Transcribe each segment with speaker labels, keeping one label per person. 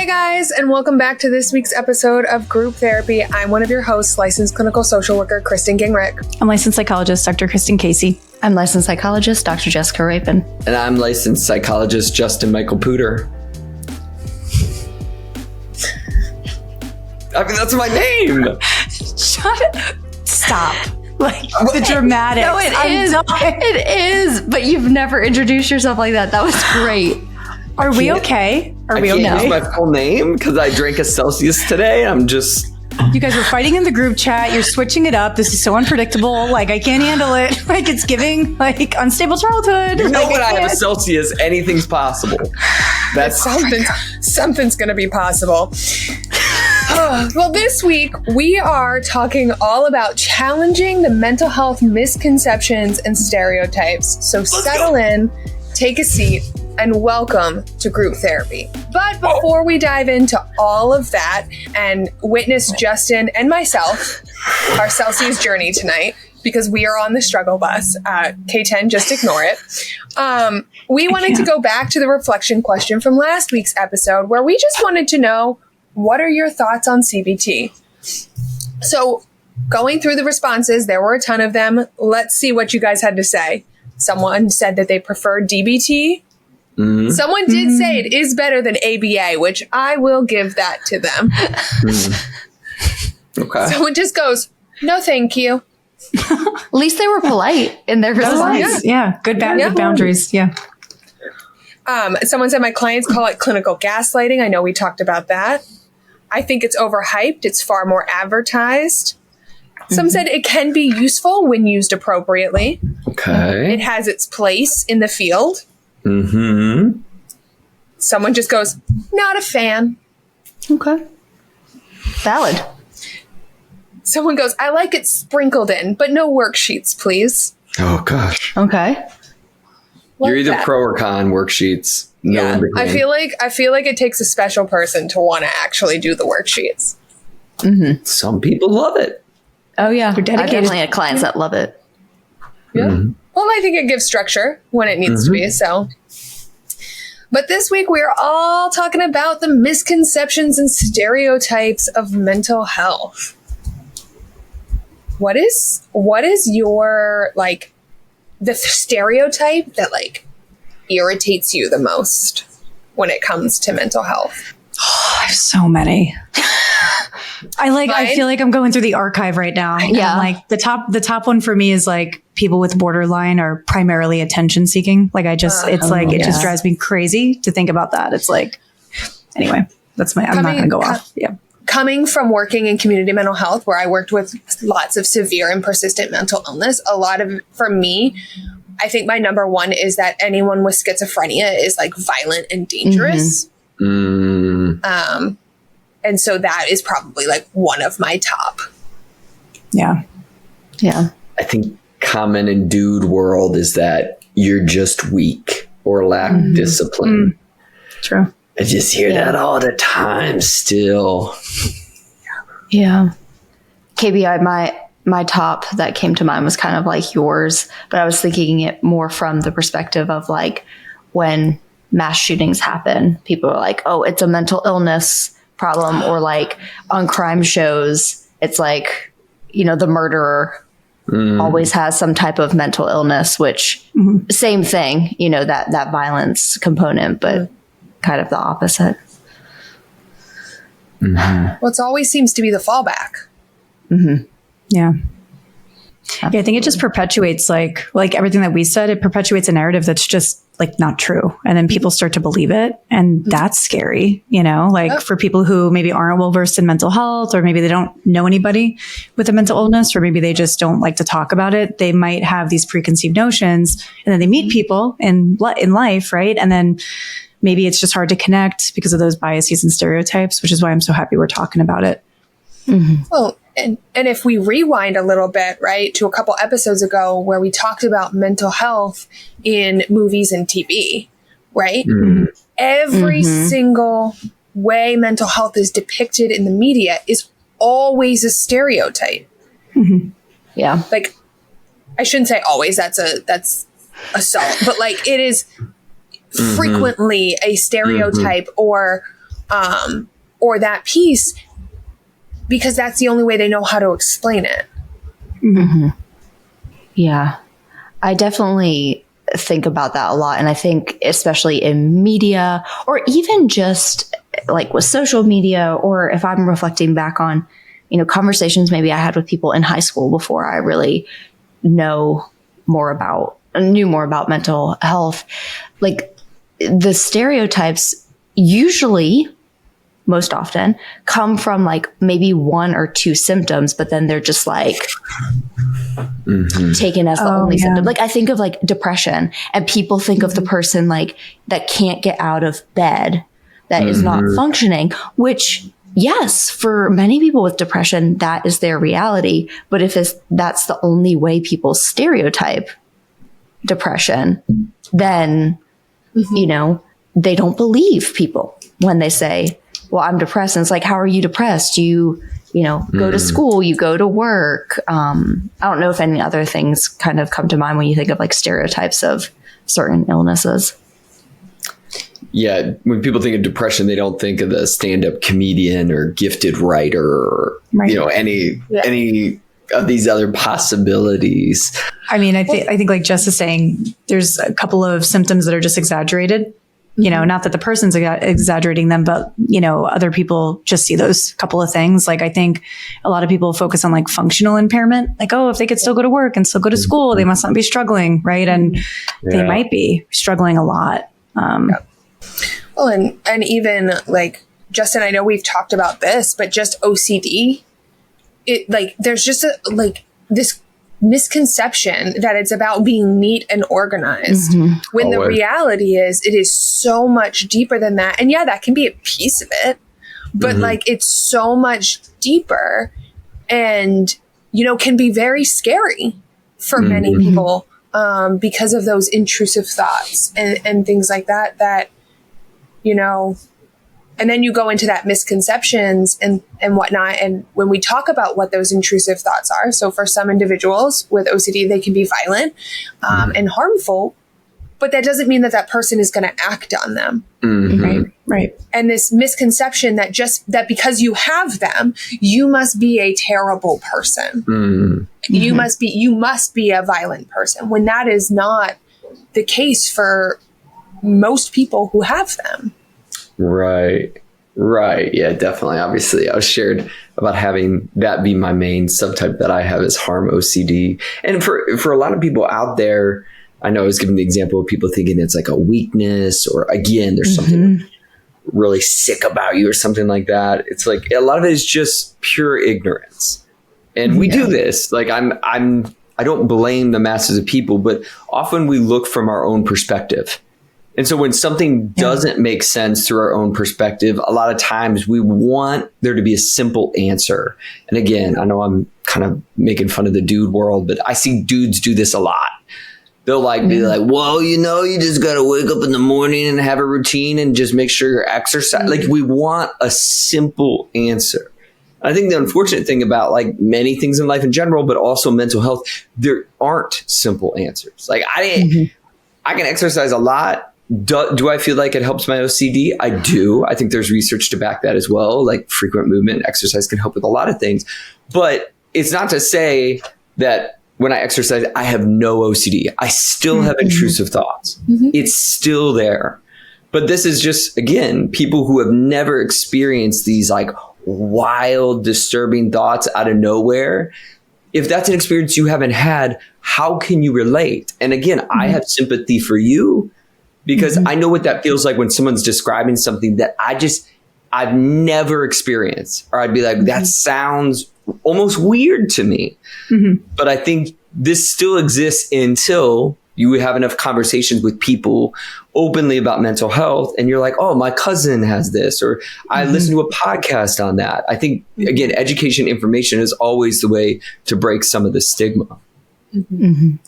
Speaker 1: guys, and welcome back to this week's episode of Group Therapy. I'm one of your hosts, licensed clinical social worker, Kristen Gingrich.
Speaker 2: I'm licensed psychologist, Dr. Kristen Casey.
Speaker 3: I'm licensed psychologist, Dr. Jessica Rapin.
Speaker 4: And I'm licensed psychologist, Justin Michael Puder. I mean, that's my name.
Speaker 2: Stop. Like, the dramatics.
Speaker 3: No, it is, but you've never introduced yourself like that. That was great.
Speaker 2: Are we okay?
Speaker 4: I can't use my full name because I drank a Celsius today. I'm just...
Speaker 2: You guys were fighting in the group chat. You're switching it up. This is so unpredictable. Like, I can't handle it. Like, it's giving, like, unstable childhood.
Speaker 4: You know, when I have a Celsius, anything's possible.
Speaker 1: That's something's going to be possible. Well, this week, we are talking all about challenging the mental health misconceptions and stereotypes. So settle in, take a seat, and welcome to Group Therapy. But before we dive into all of that and witness Justin and myself, our Celsius journey tonight, because we are on the struggle bus, K10, just ignore it. We wanted to go back to the reflection question from last week's episode, where we just wanted to know, what are your thoughts on CBT? So going through the responses, there were a ton of them. Let's see what you guys had to say. Someone said that they preferred DBT. Mm-hmm. Someone did say it is better than ABA, which I will give that to them.
Speaker 4: Okay.
Speaker 1: Someone just goes, no, thank you.
Speaker 3: At least they were polite in their response.
Speaker 2: Nice. Yeah, good boundaries. Yeah.
Speaker 1: Someone said my clients call it clinical gaslighting. I know we talked about that. I think it's overhyped. It's far more advertised. Some said it can be useful when used appropriately.
Speaker 4: Okay.
Speaker 1: It has its place in the field.
Speaker 4: Mm-hmm.
Speaker 1: Someone just goes, not a fan.
Speaker 3: Okay. Valid.
Speaker 1: Someone goes, I like it sprinkled in, but no worksheets, please.
Speaker 4: Oh, gosh.
Speaker 3: Okay.
Speaker 4: You're either pro or con worksheets. No
Speaker 1: Yeah, I feel like it takes a special person to want to actually do the worksheets.
Speaker 3: Mm-hmm.
Speaker 4: Some people love it.
Speaker 3: Oh, yeah.
Speaker 2: You're dedicated.
Speaker 3: I definitely had clients that love it.
Speaker 1: Yeah.
Speaker 4: Mm-hmm.
Speaker 1: Well, I think it gives structure when it needs to be, so. But this week, we're all talking about the misconceptions and stereotypes of mental health. What is your, like, the stereotype that, like, irritates you the most when it comes to mental health?
Speaker 2: I have so many. I feel like I'm going through the archive right now.
Speaker 3: Yeah.
Speaker 2: And like the top one for me is like people with borderline are primarily attention seeking. Like it just drives me crazy to think about that. It's like, anyway, I'm not going to go off. Yeah.
Speaker 1: Coming from working in community mental health, where I worked with lots of severe and persistent mental illness, for me, I think my number one is that anyone with schizophrenia is like violent and dangerous. Mm-hmm. And so that is probably like one of my top.
Speaker 2: Yeah.
Speaker 3: Yeah.
Speaker 4: I think common in dude world is that you're just weak or lack discipline.
Speaker 2: True.
Speaker 4: I just hear that all the time still.
Speaker 3: Yeah. KBI, my top that came to mind was kind of like yours, but I was thinking it more from the perspective of like when mass shootings happen, people are like, oh, it's a mental illness problem, or like on crime shows, it's like, you know, the murderer always has some type of mental illness, which same thing, you know, that violence component, but kind of the opposite.
Speaker 1: Well, it always seems to be the fallback.
Speaker 2: Yeah. Yeah, I think it just perpetuates like everything that we said, it perpetuates a narrative that's just like not true. And then people start to believe it. And that's scary, you know, like for people who maybe aren't well versed in mental health, or maybe they don't know anybody with a mental illness, or maybe they just don't like to talk about it. They might have these preconceived notions, and then they meet people in life, right? And then maybe it's just hard to connect because of those biases and stereotypes, which is why I'm so happy we're talking about it.
Speaker 3: Mm-hmm.
Speaker 1: Well, and if we rewind a little bit, right, to a couple episodes ago where we talked about mental health in movies and TV, right? Mm-hmm. Every single way mental health is depicted in the media is always a stereotype.
Speaker 3: Mm-hmm. Yeah.
Speaker 1: Like, I shouldn't say always, that's assault, but like it is frequently a stereotype or or that piece, because that's the only way they know how to explain it.
Speaker 3: Mm-hmm. Yeah, I definitely think about that a lot. And I think especially in media, or even just like with social media, or if I'm reflecting back on, conversations maybe I had with people in high school before I really knew more about mental health, like the stereotypes usually, most often, come from like maybe one or two symptoms, but then they're just like taken as the only symptom. Like I think of like depression, and people think of the person like that can't get out of bed, that is not functioning, which yes, for many people with depression, that is their reality. But if that's the only way people stereotype depression, then, they don't believe people when they say, well, I'm depressed. And it's like, how are you depressed? You go to school, you go to work. I don't know if any other things kind of come to mind when you think of like stereotypes of certain illnesses.
Speaker 4: Yeah, when people think of depression, they don't think of the stand-up comedian or gifted writer or any of these other possibilities.
Speaker 2: I mean, I think like Jess is saying, there's a couple of symptoms that are just exaggerated. Not that the person's exaggerating them, but other people just see those couple of things. Like I think a lot of people focus on like functional impairment, like, oh, if they could still go to work and still go to school, they must not be struggling, right? And they might be struggling a lot.
Speaker 1: Well, and even like Justin, I know we've talked about this, but just OCD, there's just this misconception that it's about being neat and organized, when the reality is it is so much deeper than that. And yeah, that can be a piece of it, but like it's so much deeper, and can be very scary for many people, because of those intrusive thoughts and things like that and then you go into that misconceptions and whatnot. And when we talk about what those intrusive thoughts are, so for some individuals with OCD, they can be violent and harmful, but that doesn't mean that person is going to act on them.
Speaker 2: Right.
Speaker 1: And this misconception that because you have them, you must be a terrible person. You must be a violent person, when that is not the case for most people who have them.
Speaker 4: Right. Yeah, definitely. Obviously, I was shared about having that be my main subtype that I have is harm OCD. And for a lot of people out there, I know I was giving the example of people thinking it's like a weakness, or again, there's something really sick about you or something like that. It's like a lot of it is just pure ignorance. And we do this. Like I don't blame the masses of people, but often we look from our own perspective. And so when something doesn't make sense through our own perspective, a lot of times we want there to be a simple answer. And again, I know I'm kind of making fun of the dude world, but I see dudes do this a lot. They'll be like, well, you just got to wake up in the morning and have a routine and just make sure you're exercising. Like we want a simple answer. I think the unfortunate thing about like many things in life in general, but also mental health, there aren't simple answers. Like I can exercise a lot. Do I feel like it helps my OCD? I do. I think there's research to back that as well. Like frequent movement, exercise can help with a lot of things. But it's not to say that when I exercise, I have no OCD. I still have intrusive thoughts. It's still there. But this is just, again, people who have never experienced these like wild, disturbing thoughts out of nowhere. If that's an experience you haven't had, how can you relate? And again, I have sympathy for you, because I know what that feels like when someone's describing something that I've never experienced. Or I'd be like, that sounds almost weird to me. But I think this still exists until you have enough conversations with people openly about mental health. And you're like, oh, my cousin has this, or I listened to a podcast on that. I think, again, education, information is always the way to break some of the stigma.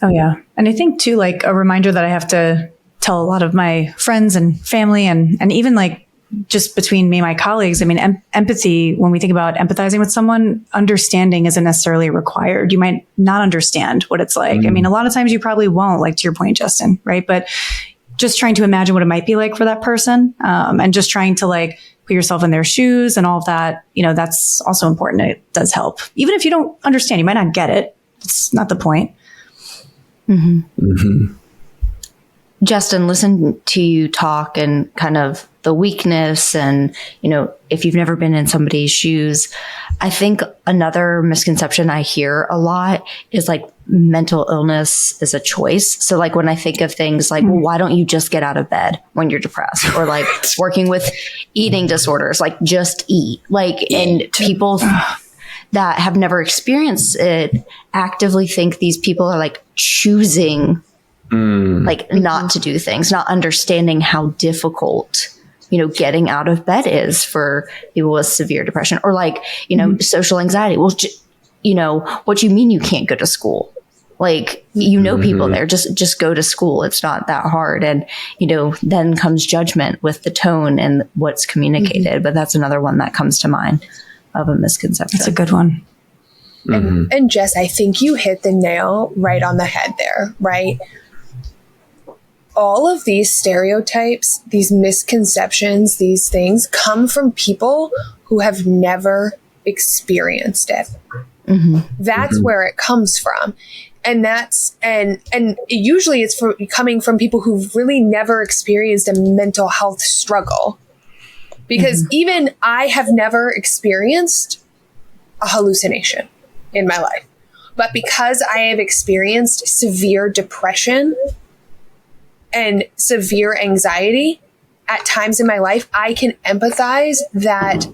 Speaker 2: Oh, yeah. And I think, too, like a reminder that I have to tell a lot of my friends and family and even like just between me and my colleagues. I mean, empathy, when we think about empathizing with someone, understanding isn't necessarily required. You might not understand what it's like. I mean, a lot of times you probably won't, like to your point, Justin, right? But just trying to imagine what it might be like for that person, and just trying to like put yourself in their shoes and all of that, that's also important. It does help. Even if you don't understand, you might not get it. It's not the point.
Speaker 3: Mm-hmm. Mm-hmm. Justin, listen to you talk and kind of the weakness and, if you've never been in somebody's shoes, I think another misconception I hear a lot is like mental illness is a choice. So like when I think of things like, well, why don't you just get out of bed when you're depressed, or like working with eating disorders, like just eat, and people that have never experienced it actively think these people are like choosing not to do things, not understanding how difficult, getting out of bed is for people with severe depression or social anxiety. Well, what do you mean you can't go to school? People there, just go to school. It's not that hard. And, then comes judgment with the tone and what's communicated. But that's another one that comes to mind of a misconception.
Speaker 2: That's a good one.
Speaker 1: And Jess, I think you hit the nail right on the head there, right? All of these stereotypes, these misconceptions, these things come from people who have never experienced it. Mm-hmm. That's where it comes from. And and usually it's coming from people who've really never experienced a mental health struggle. Because even I have never experienced a hallucination in my life. But because I have experienced severe depression and severe anxiety at times in my life, I can empathize that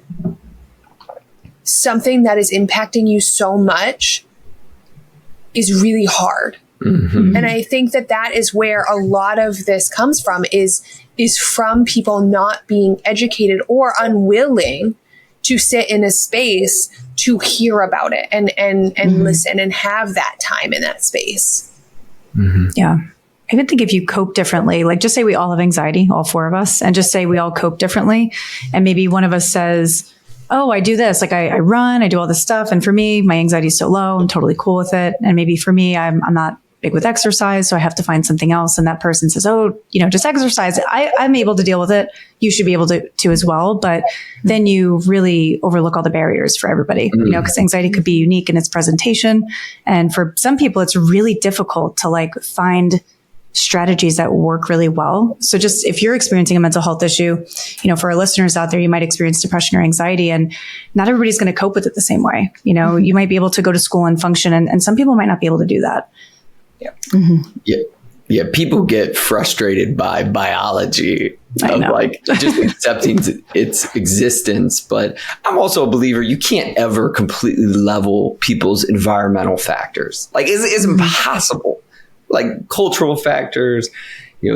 Speaker 1: something that is impacting you so much is really hard. Mm-hmm. And I think that is where a lot of this comes from, is from people not being educated or unwilling to sit in a space to hear about it and listen and have that time in that space.
Speaker 2: Mm-hmm. Yeah. I would think if you cope differently, like just say we all have anxiety, all four of us, and just say we all cope differently. And maybe one of us says, oh, I do this, like I run, I do all this stuff. And for me, my anxiety is so low, I'm totally cool with it. And maybe for me, I'm not big with exercise, so I have to find something else. And that person says, oh, just exercise. I'm able to deal with it. You should be able to as well. But then you really overlook all the barriers for everybody, because anxiety could be unique in its presentation. And for some people, it's really difficult to find strategies that work really well. So just if you're experiencing a mental health issue, for our listeners out there, you might experience depression or anxiety, and not everybody's going to cope with it the same way. You might be able to go to school and function, and some people might not be able to do that.
Speaker 4: Yeah. Mm-hmm. Yeah. People get frustrated by biology of just accepting its existence. But I'm also a believer you can't ever completely level people's environmental factors. It's impossible. Cultural factors,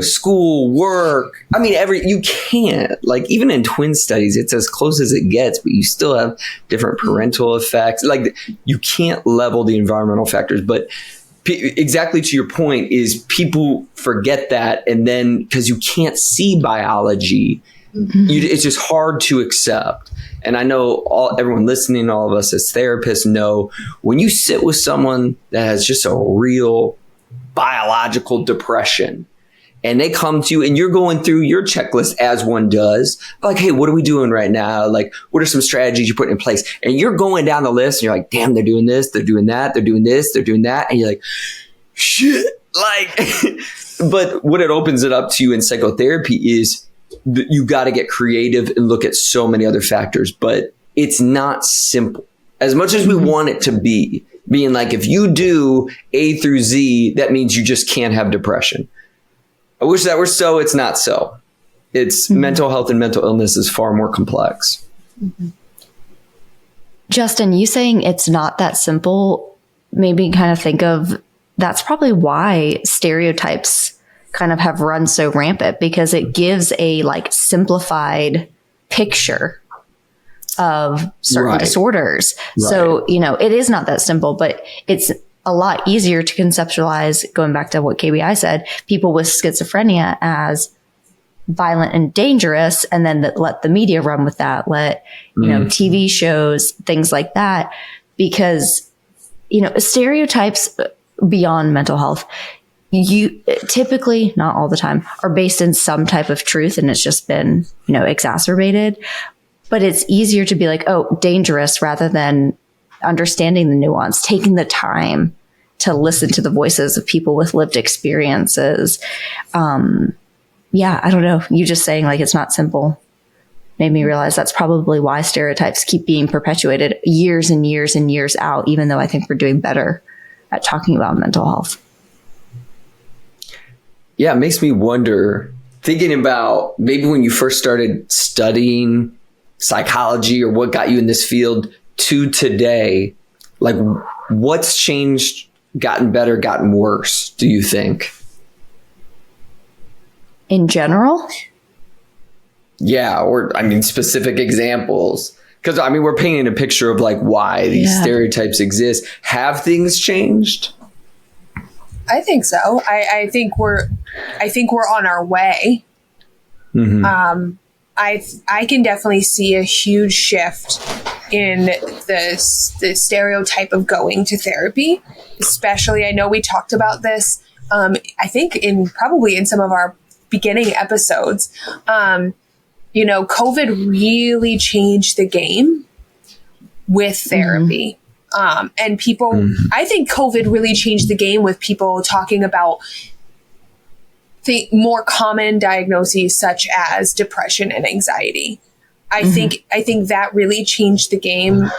Speaker 4: school, work. I mean, you can't, even in twin studies, it's as close as it gets, but you still have different parental effects. You can't level the environmental factors, but exactly to your point is people forget that. And then because you can't see biology, it's just hard to accept. And I know everyone listening, all of us as therapists know when you sit with someone that has just a real biological depression and they come to you and you're going through your checklist as one does, hey, what are we doing right now? What are some strategies you're putting in place? And you're going down the list and you're like, damn, they're doing this, they're doing that, they're doing this, they're doing that. And you're like, shit. But what it opens it up to you in psychotherapy is you got to get creative and look at so many other factors, but it's not simple as much as we want it to be. Being if you do A through Z, that means you just can't have depression. I wish that were so. It's not so. It's mental health and mental illness is far more complex.
Speaker 3: Mm-hmm. Justin, you saying it's not that simple made me kind of think of that's probably why stereotypes kind of have run so rampant, because it gives a simplified picture of certain disorders. Right. So, it is not that simple, but it's a lot easier to conceptualize, going back to what KBI said, people with schizophrenia as violent and dangerous, and then let the media run with that, let, TV shows, things like that, because, stereotypes beyond mental health, you typically, not all the time, are based in some type of truth, and it's just been, exacerbated. But it's easier to be like, oh, dangerous, rather than understanding the nuance, taking the time to listen to the voices of people with lived experiences. I don't know. You just saying like it's not simple made me realize that's probably why stereotypes keep being perpetuated years and years and years out, even though I think we're doing better at talking about mental health.
Speaker 4: Yeah, it makes me wonder, thinking about maybe when you first started studying psychology or what got you in this field to today, like what's changed, gotten better, gotten worse, do you think?
Speaker 3: In general?
Speaker 4: Yeah, or specific examples. Because we're painting a picture of like why these stereotypes exist. Have things changed?
Speaker 1: I think so. I think we're on our way. Mm-hmm. I can definitely see a huge shift in the stereotype of going to therapy, especially. I know we talked about this. I think probably in some of our beginning episodes. COVID really changed the game with therapy. And people, I think COVID really changed the game with people talking about the more common diagnoses such as depression and anxiety. I think that really changed the game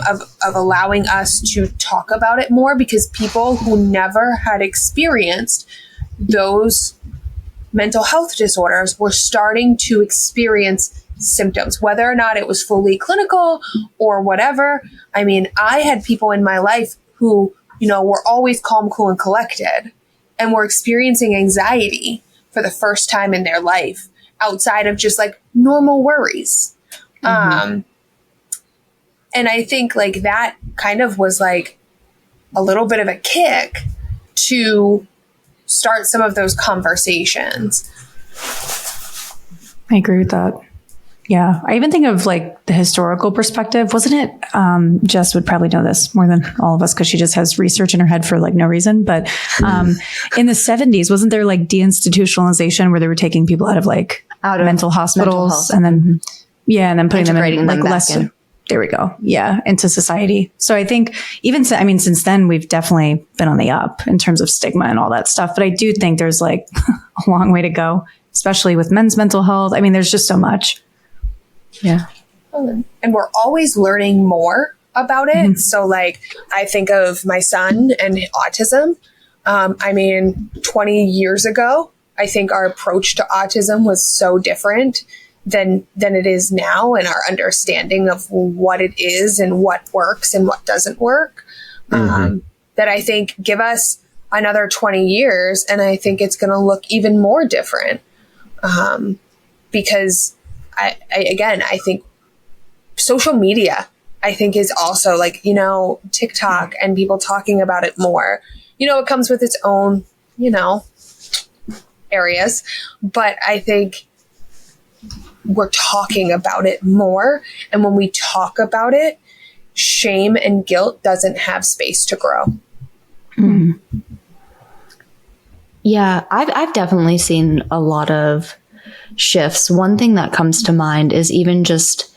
Speaker 1: of allowing us to talk about it more, because people who never had experienced those mental health disorders were starting to experience symptoms, whether or not it was fully clinical or whatever. I had people in my life who, were always calm, cool, and collected, and were experiencing anxiety for the first time in their life outside of just like normal worries. And I think like that kind of was like a little bit of a kick to start some of those conversations.
Speaker 2: I agree with that. Yeah. I even think of like the historical perspective. Wasn't it, Jess would probably know this more than all of us because she just has research in her head for like no reason. But in the 70s, wasn't there like deinstitutionalization where they were taking people out of mental hospitals and then, and then putting them in like less. There we go. Yeah. Into society. So I think even, since then we've definitely been on the up in terms of stigma and all that stuff. But I do think there's like a long way to go, especially with men's mental health. There's just so much. Yeah.
Speaker 1: And we're always learning more about it. So like, I think of my son and autism. 20 years ago, I think our approach to autism was so different than it is now, and our understanding of what it is and what works and what doesn't work. That I think give us another 20 years, and I think it's going to look even more different. Because I think social media, I think is also like, TikTok and people talking about it more, it comes with its own, areas, but I think we're talking about it more. And when we talk about it, shame and guilt doesn't have space to grow.
Speaker 3: Yeah, I've definitely seen a lot of shifts. One thing that comes to mind is even just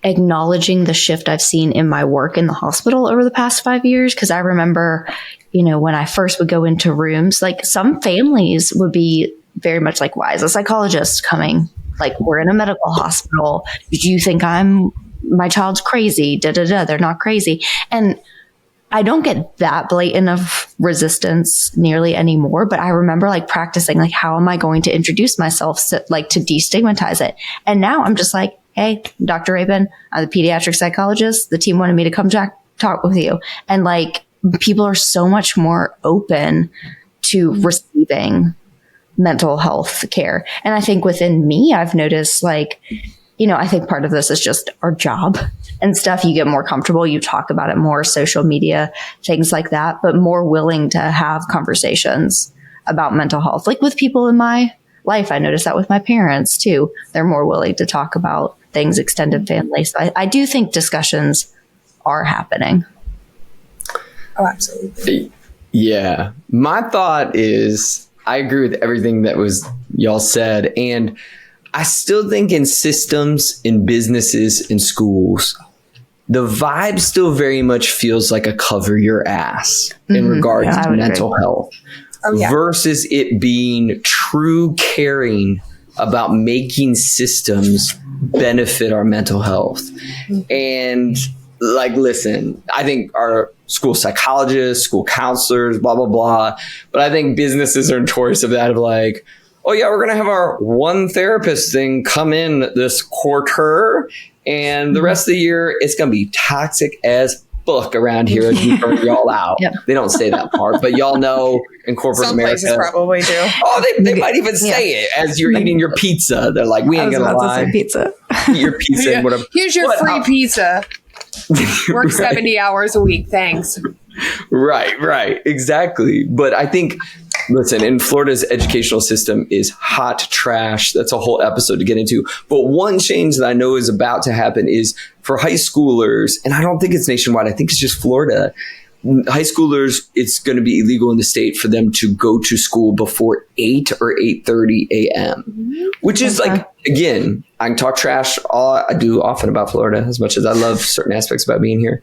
Speaker 3: acknowledging the shift I've seen in my work in the hospital over the past 5 years. Because I remember, when I first would go into rooms, like some families would be very much like, why is a psychologist coming? Like, we're in a medical hospital. Did you think my child's crazy? They're not crazy. And I don't get that blatant of resistance nearly anymore, but I remember like practicing, like, how am I going to introduce myself to destigmatize it? And now I'm just like, hey, Dr. Rabon, I'm the pediatric psychologist. The team wanted me to come talk with you. And like, people are so much more open to receiving mental health care. And I think within me, I've noticed like, I think part of this is just our job and stuff. You get more comfortable, you talk about it more, social media, things like that, but more willing to have conversations about mental health. Like with people in my life, I noticed that with my parents too. They're more willing to talk about things, extended family. So I do think discussions are happening.
Speaker 1: Oh, absolutely.
Speaker 4: Yeah. My thought is I agree with everything that was y'all said. And I still think in systems, in businesses, in schools, the vibe still very much feels like a cover your ass in regards to mental health versus it being true caring about making systems benefit our mental health. And like, listen, I think our school psychologists, school counselors, blah, blah, blah. But I think businesses are notorious of that, of like, oh yeah, we're going to have our one therapist thing come in this quarter, and the rest of the year it's going to be toxic as fuck around here as we burn y'all out. Yep. They don't say that part, but y'all know in corporate
Speaker 1: Some
Speaker 4: America.
Speaker 1: places probably do.
Speaker 4: Oh, they might even say it as you're eating your pizza. They're like, we ain't going to lie.
Speaker 2: Pizza.
Speaker 4: Eat your pizza and whatever.
Speaker 1: Here's your free pizza. Work 70 hours a week. Thanks.
Speaker 4: Right. Exactly. But I think, listen, in Florida's educational system is hot trash. That's a whole episode to get into. But one change that I know is about to happen is for high schoolers, and I don't think it's nationwide. I think it's just Florida. High schoolers, it's going to be illegal in the state for them to go to school before 8 or 8:30 a.m., which is like, again, I can talk trash. I do often about Florida as much as I love certain aspects about being here.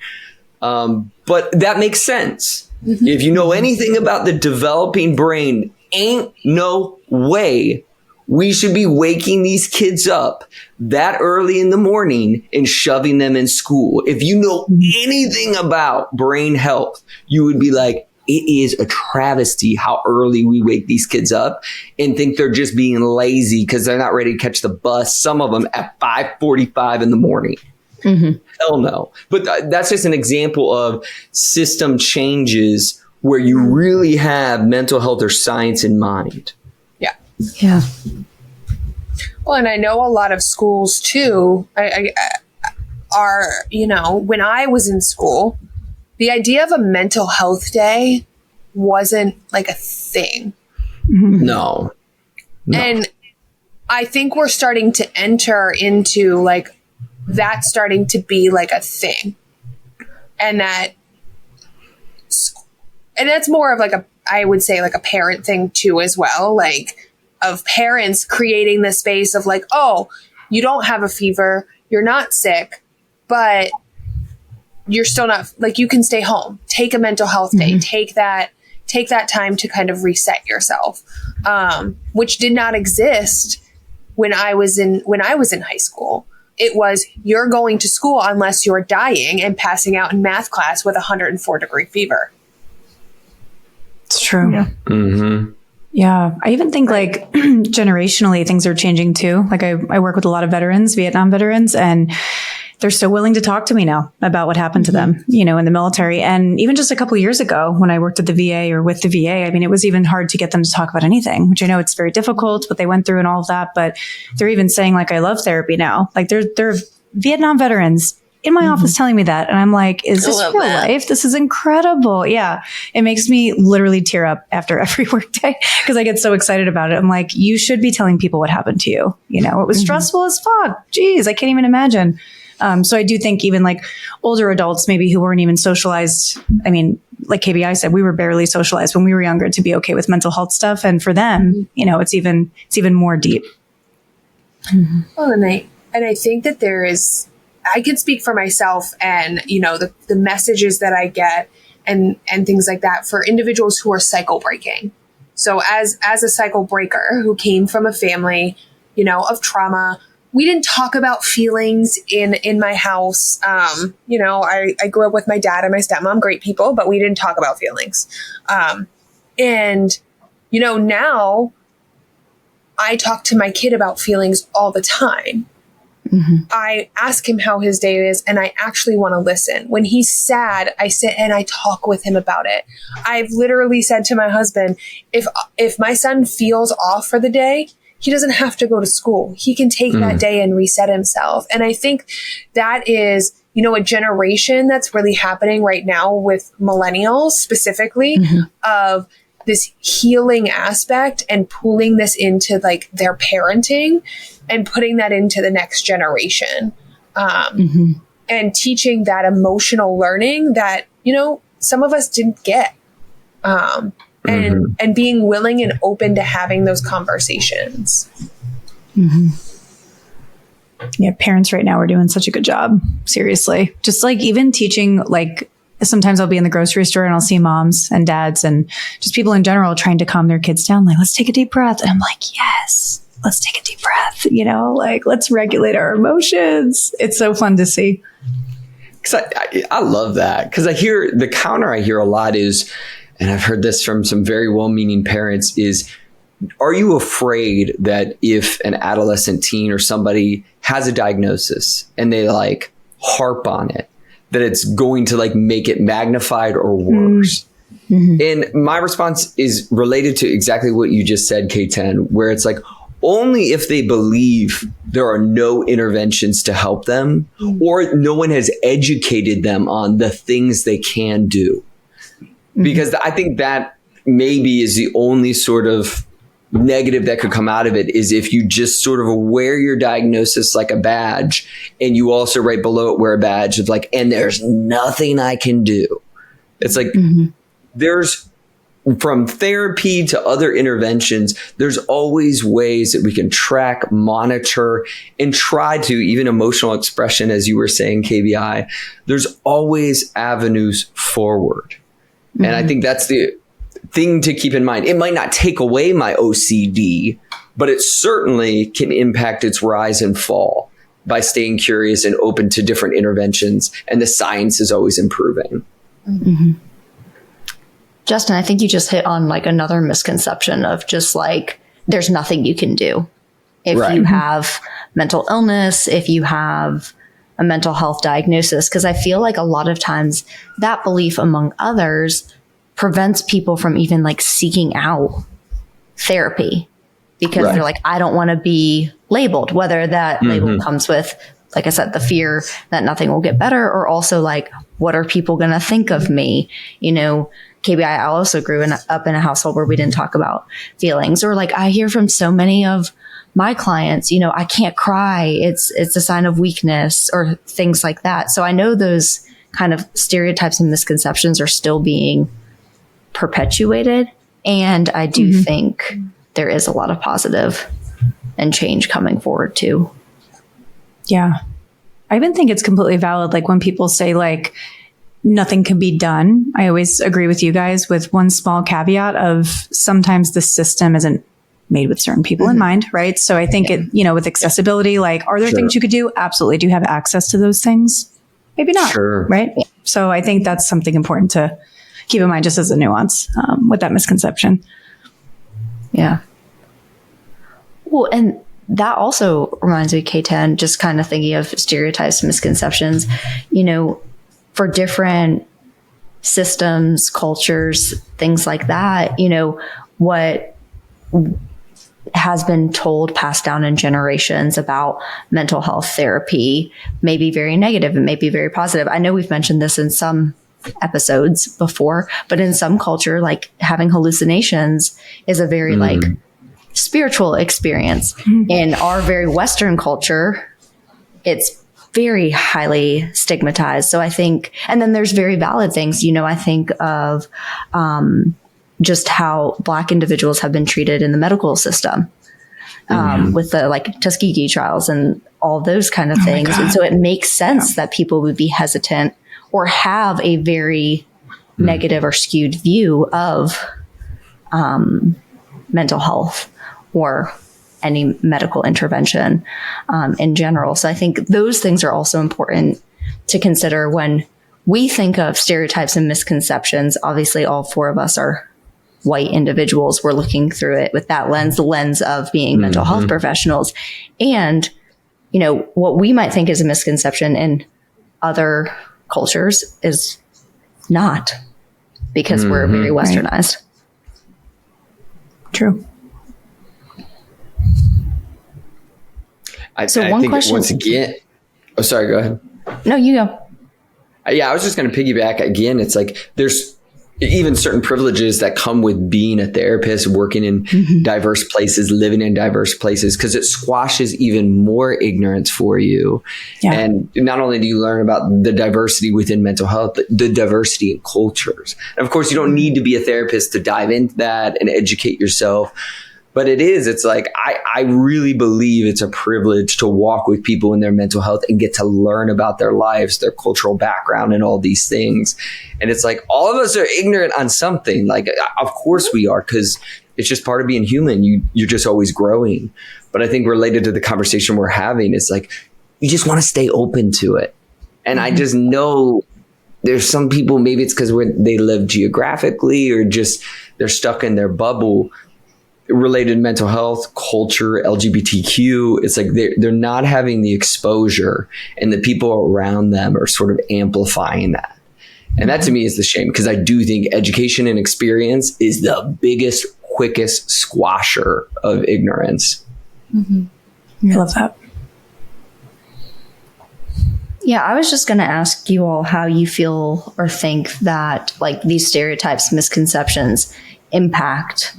Speaker 4: But that makes sense. If you know anything about the developing brain, ain't no way we should be waking these kids up that early in the morning and shoving them in school. If you know anything about brain health, you would be like, it is a travesty how early we wake these kids up and think they're just being lazy because they're not ready to catch the bus. Some of them at 5:45 in the morning. Hell no. But that's just an example of system changes where you really have mental health or science in mind.
Speaker 2: Yeah.
Speaker 1: Well, and I know a lot of schools too are, when I was in school, the idea of a mental health day wasn't like a thing.
Speaker 4: No.
Speaker 1: And I think we're starting to enter into like that starting to be like a thing. And that's more of like I would say like a parent thing too as well. Like, of parents creating the space of like, oh, you don't have a fever, you're not sick, but you're still not, like, you can stay home. Take a mental health day. Take that time to kind of reset yourself, which did not exist when I was in high school. It was, you're going to school unless you're dying and passing out in math class with 104-degree fever.
Speaker 2: It's true.
Speaker 3: Yeah.
Speaker 2: Yeah. I even think like generationally things are changing too. Like I work with a lot of veterans, Vietnam veterans, and they're so willing to talk to me now about what happened to them, in the military. And even just a couple of years ago when I worked at the VA or with the VA, I mean, it was even hard to get them to talk about anything, which I know it's very difficult, what they went through and all of that. But they're even saying like, I love therapy now. Like they're Vietnam veterans in my office telling me that. And I'm like, is this real life? This is incredible. Yeah. It makes me literally tear up after every workday because I get so excited about it. I'm like, you should be telling people what happened to you. It was stressful as fuck. Jeez, I can't even imagine. So I do think even like older adults, maybe who weren't even socialized. I mean, like KBI said, we were barely socialized when we were younger to be okay with mental health stuff. And for them, it's even more deep.
Speaker 1: Well, and I think that I can speak for myself and, the messages that I get and things like that for individuals who are cycle breaking. So as a cycle breaker who came from a family, of trauma, we didn't talk about feelings in my house. I grew up with my dad and my stepmom, great people, but we didn't talk about feelings. And now I talk to my kid about feelings all the time. I ask him how his day is, and I actually want to listen. When he's sad, I sit and I talk with him about it. I've literally said to my husband, if my son feels off for the day, he doesn't have to go to school. He can take that day and reset himself. And I think that is, a generation that's really happening right now with millennials specifically of this healing aspect and pulling this into like their parenting and putting that into the next generation, and teaching that emotional learning that, some of us didn't get. and being willing and open to having those conversations.
Speaker 2: Yeah, parents right now are doing such a good job. Seriously. Just like even teaching, like sometimes I'll be in the grocery store and I'll see moms and dads and just people in general trying to calm their kids down. Like, let's take a deep breath. And I'm like, yes, let's take a deep breath. You know, like let's regulate our emotions. It's so fun to see.
Speaker 4: Because I love that. Because I hear the counter I hear a lot is, and I've heard this from some very well-meaning parents, is, are you afraid that if an adolescent teen or somebody has a diagnosis and they like harp on it, that it's going to like make it magnified or worse? And my response is related to exactly what you just said, K10, where it's like, only if they believe there are no interventions to help them or no one has educated them on the things they can do. Because I think that maybe is the only sort of negative that could come out of it, is if you just sort of wear your diagnosis like a badge and you also right below it wear a badge of like, and there's nothing I can do. It's like, there's, from therapy to other interventions, there's always ways that we can track, monitor, and try to, even emotional expression, as you were saying, KBI, there's always avenues forward. And I think that's the thing to keep in mind. It might not take away my OCD, but it certainly can impact its rise and fall by staying curious and open to different interventions. And the science is always improving.
Speaker 3: Justin, I think you just hit on like another misconception of just like, there's nothing you can do. If you have mental illness, if you have a mental health diagnosis, because I feel like a lot of times that belief among others prevents people from even like seeking out therapy, because they're like, I don't want to be labeled, whether that label comes with, like I said, the fear that nothing will get better, or also like, what are people going to think of me? You know, KBI, I also grew up in a household where we didn't talk about feelings, or like I hear from so many of my clients, you know, I can't cry. It's a sign of weakness, or things like that. So I know those kind of stereotypes and misconceptions are still being perpetuated. And I do think there is a lot of positive and change coming forward too.
Speaker 2: Yeah. I even think it's completely valid. Like when people say like, nothing can be done, I always agree with you guys with one small caveat of sometimes the system isn't made with certain people in mind, right? So I think it, you know, with accessibility, like, are there things you could do? Absolutely. Do you have access to those things? Maybe not, right? So I think that's something important to keep in mind, just as a nuance with that misconception.
Speaker 3: Yeah. Well, and that also reminds me, K10, just kind of thinking of stereotypes, misconceptions, you know, for different systems, cultures, things like that, you know, what has been told, passed down in generations about mental health therapy may be very negative and may be very positive. I know we've mentioned this in some episodes before, but in some culture, like having hallucinations is a very like spiritual experience. In our very Western culture, it's very highly stigmatized. So I think, and then there's very valid things, you know, I think of just how Black individuals have been treated in the medical system with the like Tuskegee trials and all those kind of things. And so it makes sense that people would be hesitant or have a very negative or skewed view of mental health or any medical intervention in general. So I think those things are also important to consider when we think of stereotypes and misconceptions. Obviously, all four of us are white individuals. We're looking through it with that lens, the lens of being mental health professionals. And, you know, what we might think is a misconception in other cultures is not, because we're very westernized.
Speaker 2: True.
Speaker 4: I think question. Once again, oh, sorry, go ahead.
Speaker 3: No, you go.
Speaker 4: Yeah, I was just going to piggyback again. It's like there's even certain privileges that come with being a therapist, working in diverse places, living in diverse places, because it squashes even more ignorance for you. Yeah. And not only do you learn about the diversity within mental health, the diversity in cultures. And of course, you don't need to be a therapist to dive into that and educate yourself. But it's like, I really believe it's a privilege to walk with people in their mental health and get to learn about their lives, their cultural background, and all these things. And it's like, all of us are ignorant on something. Like, of course we are, because it's just part of being human. You're just always growing. But I think related to the conversation we're having, it's like, you just want to stay open to it. And I just know there's some people, maybe it's because they live geographically or just they're stuck in their bubble related mental health, culture, LGBTQ. It's like they're not having the exposure, and the people around them are sort of amplifying that. And that to me is the shame, because I do think education and experience is the biggest, quickest squasher of ignorance.
Speaker 2: I love that.
Speaker 3: Yeah, I was just going to ask you all how you feel or think that like these stereotypes, misconceptions impact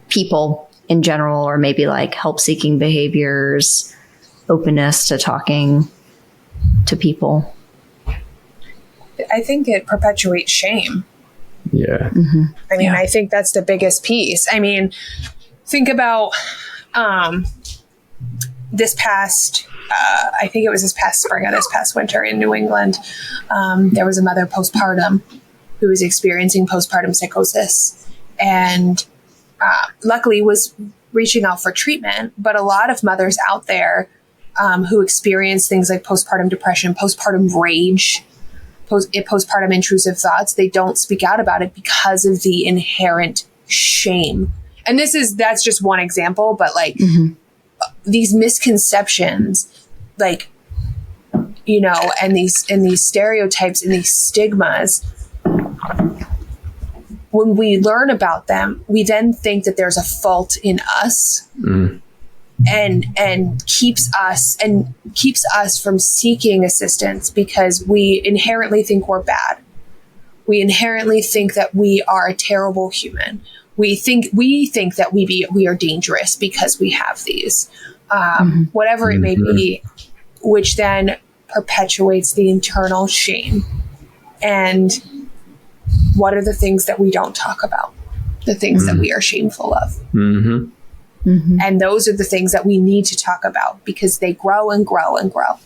Speaker 3: people in general, or maybe like help-seeking behaviors, openness to talking to people.
Speaker 1: I think it perpetuates shame.
Speaker 4: Yeah.
Speaker 1: I mean, I think that's the biggest piece. I mean, think about this past, I think it was this past spring or this past winter in New England. There was a mother postpartum who was experiencing postpartum psychosis, and luckily was reaching out for treatment. But a lot of mothers out there who experience things like postpartum depression, postpartum rage, postpartum intrusive thoughts, they don't speak out about it because of the inherent shame. And that's just one example, but like these misconceptions, like, you know, and these stereotypes and these stigmas, when we learn about them, we then think that there's a fault in us and keeps us from seeking assistance, because we inherently think we're bad. We inherently think that we are a terrible human. We think that we are dangerous because we have these, whatever it may be, which then perpetuates the internal shame. And what are the things that we don't talk about? The things that we are shameful of. And those are the things that we need to talk about, because they grow and grow and grow.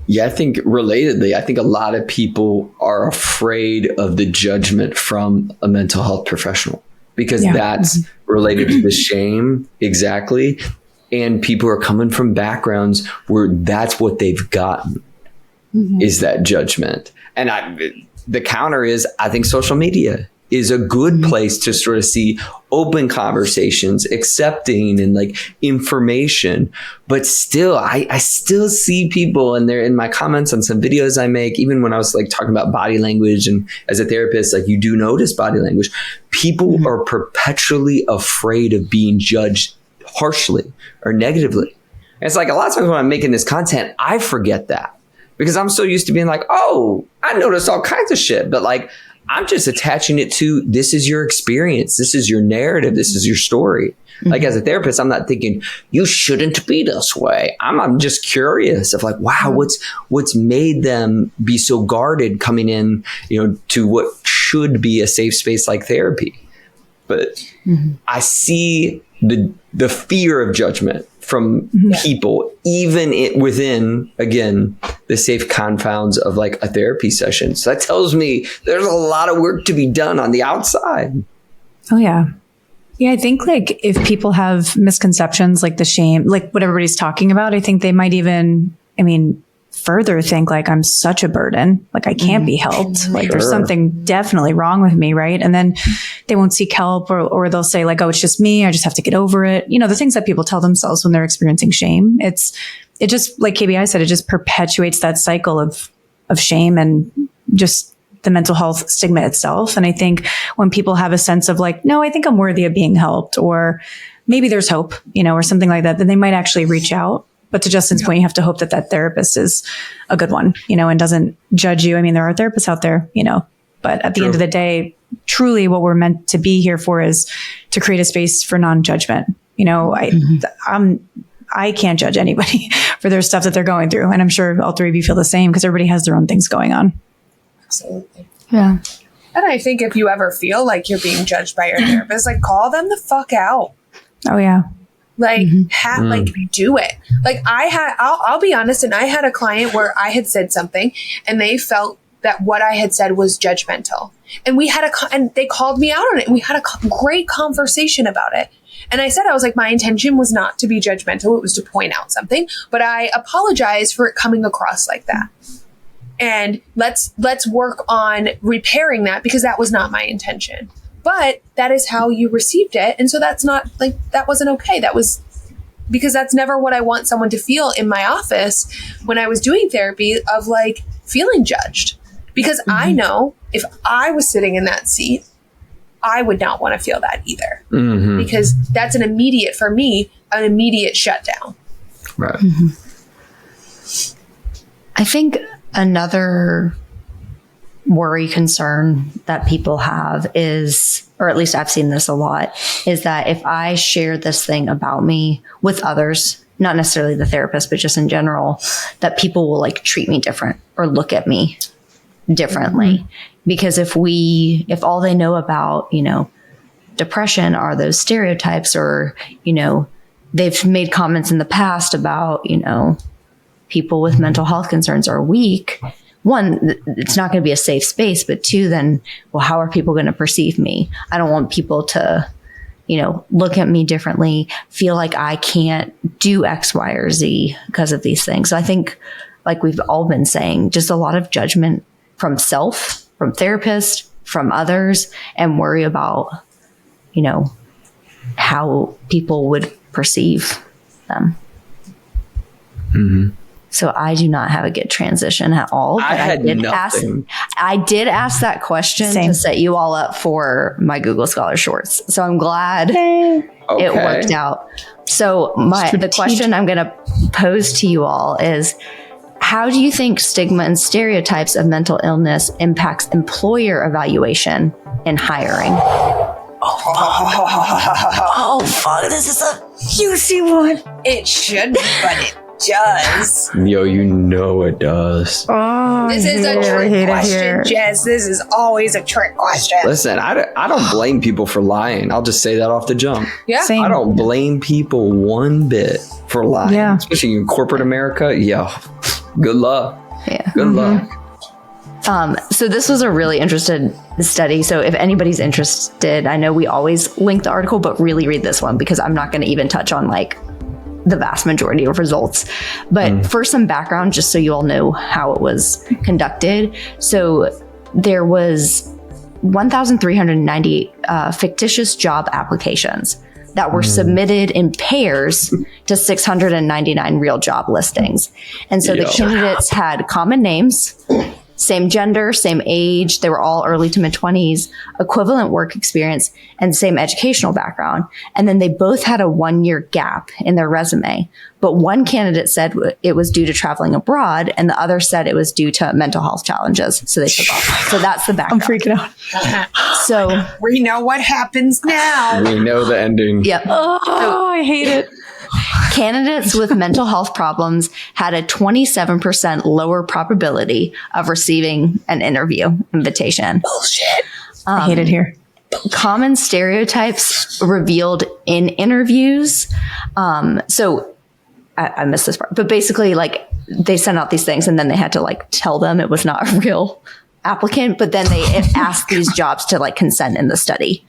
Speaker 4: Yeah, I think relatedly, I think a lot of people are afraid of the judgment from a mental health professional, because that's related to the shame. Exactly. And people are coming from backgrounds where that's what they've gotten, is that judgment. And the counter is, I think social media is a good place to sort of see open conversations, accepting and like information. But still, I still see people, and they're in my comments on some videos I make, even when I was like talking about body language, and as a therapist, like, you do notice body language. People are perpetually afraid of being judged harshly or negatively. And it's like a lot of times when I'm making this content, I forget that, because I'm so used to being like, oh, I notice all kinds of shit. But like, I'm just attaching it to, this is your experience. This is your narrative. This is your story. Like, as a therapist, I'm not thinking you shouldn't be this way. I'm just curious of like, wow, what's made them be so guarded coming in, you know, to what should be a safe space like therapy. But I see the fear of judgment from people, even within, again, the safe confounds of like a therapy session. So that tells me there's a lot of work to be done on the outside.
Speaker 2: Oh, yeah. Yeah, I think like if people have misconceptions, like the shame, like what everybody's talking about, I think they might even, further think like, I'm such a burden, like I can't be helped. Like there's something definitely wrong with me, right? And then they won't seek help, or they'll say like, oh, it's just me, I just have to get over it. You know, the things that people tell themselves when they're experiencing shame. It just, like KBI said, it just perpetuates that cycle of shame and just the mental health stigma itself. And I think when people have a sense of like, no, I think I'm worthy of being helped, or maybe there's hope, you know, or something like that, then they might actually reach out. But to Justin's point, you have to hope that that therapist is a good one, and doesn't judge you. I mean, there are therapists out there, but at the end of the day, truly what we're meant to be here for is to create a space for non-judgment. I can't judge anybody for their stuff that they're going through. And I'm sure all three of you feel the same because everybody has their own things going on.
Speaker 1: Absolutely.
Speaker 3: Yeah.
Speaker 1: And I think if you ever feel like you're being judged by your therapist, like call them the fuck out.
Speaker 2: Oh yeah.
Speaker 1: Like, do it. Like I'll be honest. And I had a client where I had said something and they felt that what I had said was judgmental. And and they called me out on it. And we had a great conversation about it. And I said, I was like, my intention was not to be judgmental. It was to point out something, but I apologize for it coming across like that. And let's work on repairing that because that was not my intention. But that is how you received it. And so that's not like, that wasn't okay. That was because that's never what I want someone to feel in my office when I was doing therapy of like feeling judged. Because I know if I was sitting in that seat, I would not want to feel that either because that's an immediate shutdown.
Speaker 4: Right.
Speaker 3: I think another worry concern that people have is, or at least I've seen this a lot, is that if I share this thing about me with others, not necessarily the therapist, but just in general, that people will like treat me different or look at me differently. Because if all they know about, depression are those stereotypes or, they've made comments in the past about, people with mental health concerns are weak. One, it's not going to be a safe space, but two, then, well, how are people going to perceive me? I don't want people to, look at me differently, feel like I can't do X, Y, or Z because of these things. So I think, like we've all been saying, just a lot of judgment from self, from therapists, from others, and worry about, how people would perceive them. So I do not have a good transition at all. But I did ask that question to set you all up for my Google Scholar Shorts. So I'm glad it worked out. So the question I'm going to pose to you all is, how do you think stigma and stereotypes of mental illness impacts employer evaluation and hiring?
Speaker 2: Oh, fuck. This is a juicy one.
Speaker 1: It shouldn't, but it does.
Speaker 4: Yo, it does.
Speaker 1: Oh, this is a trick question, Jess. This is always a trick question.
Speaker 4: Listen, I don't blame people for lying. I'll just say that off the jump.
Speaker 1: Yeah.
Speaker 2: Same.
Speaker 4: I don't blame people one bit for lying. Yeah. Especially in corporate America. Yeah. Good luck.
Speaker 3: Yeah.
Speaker 4: Good luck.
Speaker 3: So this was a really interesting study. So if anybody's interested, I know we always link the article, but really read this one because I'm not going to even touch on like the vast majority of results. But for some background, just so you all know how it was conducted. So there was 1,398 fictitious job applications that were submitted in pairs to 699 real job listings. And so the candidates had common names, same gender, same age. They were all early to mid 20s, equivalent work experience, and same educational background. And then they both had a 1-year gap in their resume. But one candidate said it was due to traveling abroad, and the other said it was due to mental health challenges. So they took off. So that's the background.
Speaker 2: I'm freaking out.
Speaker 3: So
Speaker 1: we know what happens now.
Speaker 4: We know the ending.
Speaker 3: Yep.
Speaker 2: I hate it.
Speaker 3: Candidates with mental health problems had a 27% lower probability of receiving an interview invitation.
Speaker 1: Bullshit.
Speaker 2: I hate it here.
Speaker 3: Common stereotypes revealed in interviews. So I missed this part, but basically like they sent out these things and then they had to like tell them it was not a real applicant, but then they asked these jobs to like consent in the study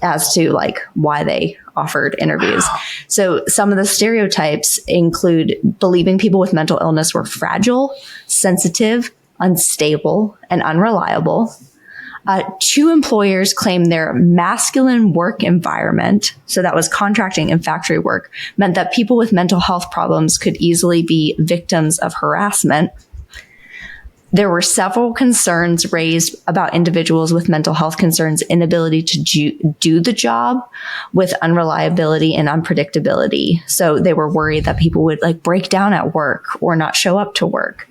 Speaker 3: as to like why they offered interviews. So some of the stereotypes include believing people with mental illness were fragile, sensitive, unstable, and unreliable. 2 employers claimed their masculine work environment, so that was contracting and factory work, meant that people with mental health problems could easily be victims of harassment. There were several concerns raised about individuals with mental health concerns, inability to do the job with unreliability and unpredictability. So they were worried that people would like break down at work or not show up to work.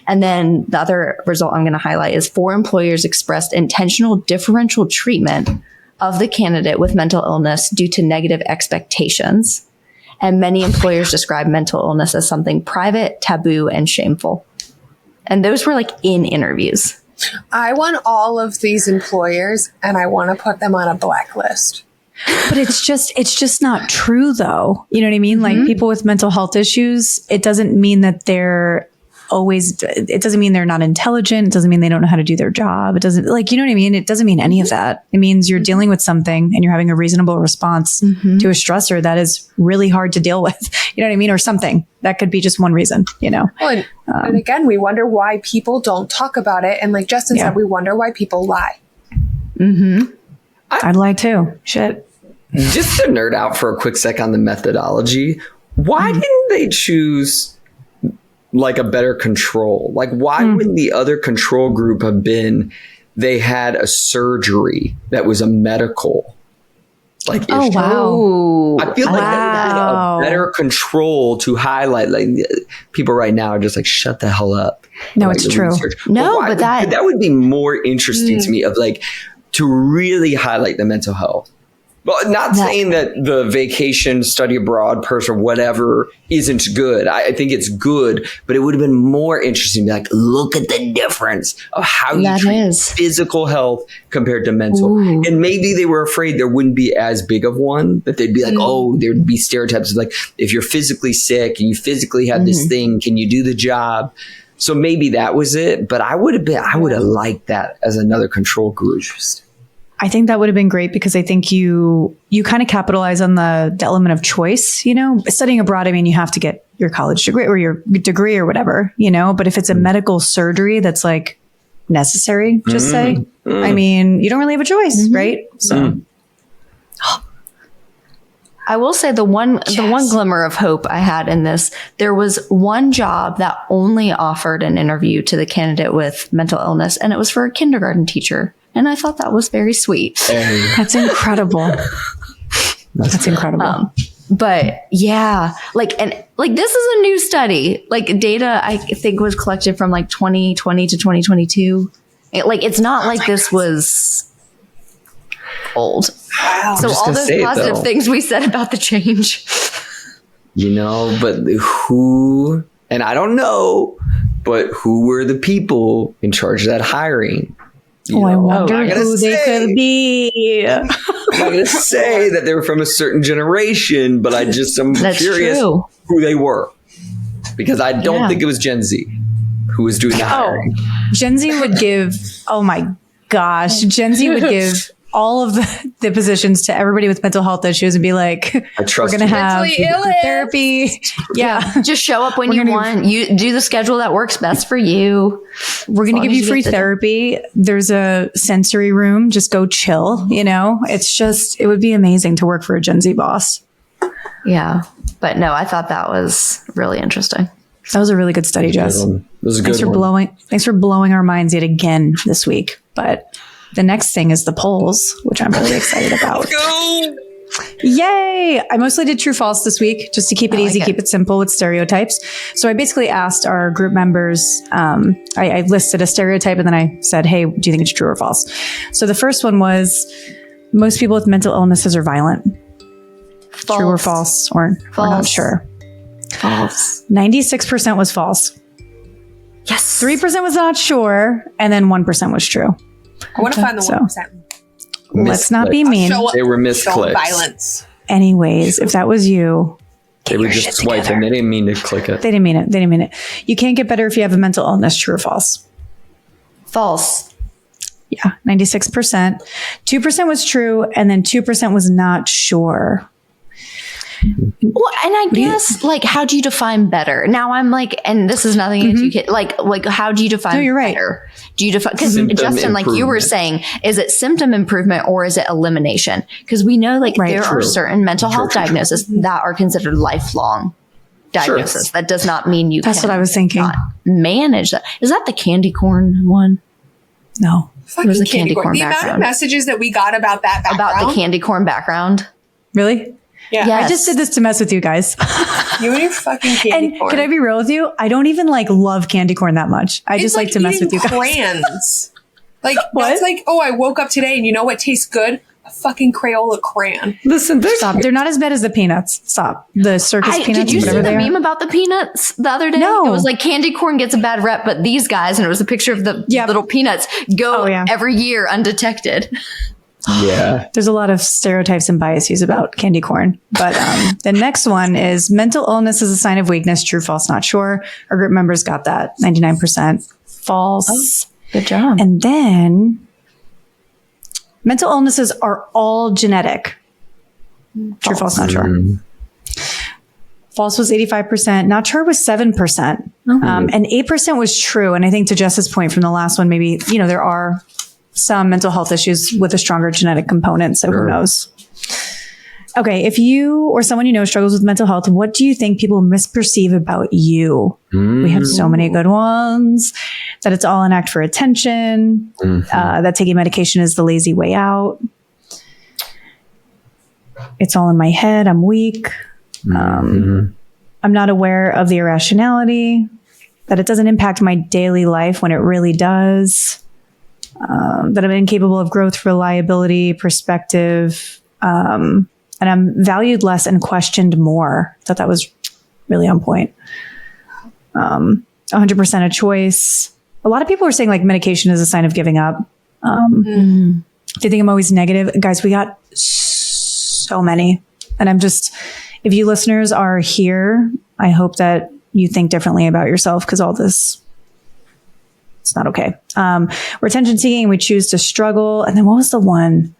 Speaker 3: And then the other result I'm going to highlight is 4 employers expressed intentional differential treatment of the candidate with mental illness due to negative expectations. And many employers describe mental illness as something private, taboo, and shameful. And those were like in interviews.
Speaker 1: I want all of these employers and I want to put them on a blacklist.
Speaker 2: But it's just not true though. You know what I mean? Like people with mental health issues, it doesn't mean that it doesn't mean they're not intelligent. It doesn't mean they don't know how to do their job. It doesn't, like, you know what I mean? It doesn't mean any of that. It means you're dealing with something and you're having a reasonable response to a stressor that is really hard to deal with. You know what I mean? Or something that could be just one reason, you know?
Speaker 1: Well, and again, we wonder why people don't talk about it. And like Justin said, we wonder why people lie.
Speaker 2: I'd lie too. Shit.
Speaker 4: Just to nerd out for a quick sec on the methodology, why didn't they choose like a better control? Like, why wouldn't the other control group have been they had a surgery that was a medical like issue?
Speaker 2: Wow.
Speaker 4: I feel like that's a better control to highlight. Like, people right now are just like, shut the hell up.
Speaker 2: No,
Speaker 4: like,
Speaker 2: it's true.
Speaker 4: Research.
Speaker 3: No, but
Speaker 4: that would be more interesting to me, of like, to really highlight the mental health. Well, not saying that the vacation, study abroad, PERS or whatever isn't good. I think it's good, but it would have been more interesting to be like, look at the difference of how you treat physical health compared to mental. And maybe they were afraid there wouldn't be as big of one, that they'd be like, oh, there'd be stereotypes of like, if you're physically sick and you physically have this thing, can you do the job? So maybe that was it, but I would have liked that as another control group.
Speaker 2: I think that would have been great because I think you kind of capitalize on the element of choice, you know. Studying abroad, I mean, you have to get your college degree or your degree or whatever, you know, but if it's a medical surgery that's like necessary, just say, I mean, you don't really have a choice, right? So
Speaker 3: I will say the one glimmer of hope I had in this, there was one job that only offered an interview to the candidate with mental illness, and it was for a kindergarten teacher. And I thought that was very sweet.
Speaker 2: That's incredible. That's incredible.
Speaker 3: But yeah, this is a new study. Like, data I think was collected from like 2020 to 2022. It's not like this was old. Wow. So all those positive things we said about the change.
Speaker 4: You know, but who, and I don't know, but who were the people in charge of that hiring?
Speaker 2: I wonder who they could be.
Speaker 4: I'm not going to say that they were from a certain generation, but I'm curious who they were. Because I don't think it was Gen Z who was doing the hiring.
Speaker 2: Gen Z would give, Gen Z would give all of the positions to everybody with mental health issues and be like, we're going to have therapy. Yeah.
Speaker 3: Just show up when you want. You do the schedule that works best for you.
Speaker 2: We're going to give you free therapy. There's a sensory room. Just go chill. You know, it would be amazing to work for a Gen Z boss.
Speaker 3: Yeah. But no, I thought that was really interesting.
Speaker 2: That was a really good study, Jess.
Speaker 4: That was a good one.
Speaker 2: Thanks for blowing our minds yet again this week. But the next thing is the polls, which I'm really excited about.
Speaker 1: Let's go!
Speaker 2: Yay! I mostly did true false this week, just to keep it easy, keep it simple with stereotypes. So I basically asked our group members, I listed a stereotype and then I said, hey, do you think it's true or false? So the first one was, most people with mental illnesses are violent. False. True or false? Or we're not sure.
Speaker 3: False.
Speaker 2: 96% was false.
Speaker 3: Yes.
Speaker 2: 3% was not sure. And then 1% was true.
Speaker 1: I want to find the 1%.
Speaker 2: Let's not be mean.
Speaker 4: They were misclicks.
Speaker 1: Violence.
Speaker 2: Anyways, if that was you,
Speaker 4: they were just swiping. They didn't mean to click it.
Speaker 2: They didn't mean it. You can't get better if you have a mental illness. True or false?
Speaker 3: False.
Speaker 2: Yeah, 96%. 2% was true, and then 2% was not sure.
Speaker 3: Well, and I guess, how do you define better? Now I'm and this is nothing against you, kid. How do you define better?
Speaker 2: You're right.
Speaker 3: Do you define, because Justin, like you were saying, is it symptom improvement or is it elimination? Because we know there are certain mental health diagnoses that are considered lifelong. diagnosis.
Speaker 4: Sure.
Speaker 3: That does not mean you
Speaker 2: That's
Speaker 3: can
Speaker 2: what I was thinking.
Speaker 3: not manage that. Is that the candy corn one?
Speaker 2: No.
Speaker 1: Fucking
Speaker 3: was the
Speaker 1: candy corn. The amount of
Speaker 3: background?
Speaker 1: messages that we got about that background.
Speaker 3: About the candy corn background?
Speaker 2: Really?
Speaker 1: Yeah.
Speaker 3: Yes.
Speaker 2: I just did this to mess with you guys.
Speaker 1: You and your fucking candy
Speaker 2: And
Speaker 1: corn.
Speaker 2: can I be real with you? I don't even like love candy corn that much. I just like to mess with you guys.
Speaker 1: crayons. Like,
Speaker 2: What?
Speaker 1: that's like, oh, I woke up today and you know what tastes good? A fucking Crayola crayon.
Speaker 4: Listen,
Speaker 2: Stop. They're not as bad as the peanuts. Stop. The circus peanuts.
Speaker 3: Did you see
Speaker 2: whatever
Speaker 3: the
Speaker 2: they are.
Speaker 3: meme about the peanuts the other day?
Speaker 2: No.
Speaker 3: It was like candy corn gets a bad rep, but these guys, and it was a picture of the
Speaker 2: Yep.
Speaker 3: little peanuts, go
Speaker 2: Oh, yeah.
Speaker 3: every year undetected.
Speaker 4: yeah.
Speaker 2: There's a lot of stereotypes and biases about candy corn. But the next one is mental illness is a sign of weakness. True, false, not sure. Our group members got that. 99% false.
Speaker 3: Good job.
Speaker 2: And then mental illnesses are all genetic. True, false, not sure. False was 85%. Not sure was 7%. And 8% was true. And I think to Jess's point from the last one, maybe, there are some mental health issues with a stronger genetic component. So who knows? Okay. If you or someone you know struggles with mental health, what do you think people misperceive about you? We have so many good ones. That it's all an act for attention. That taking medication is the lazy way out. It's all in my head. I'm weak. I'm not aware of the irrationality. That it doesn't impact my daily life when it really does. That I'm incapable of growth, reliability, perspective. And I'm valued less and questioned more. I thought that was really on point. 100% a choice. A lot of people are saying like medication is a sign of giving up. They think I'm always negative. Guys, we got so many. And if you listeners are here, I hope that you think differently about yourself because all this, it's not okay. We're attention seeking. We choose to struggle. And then what was the one?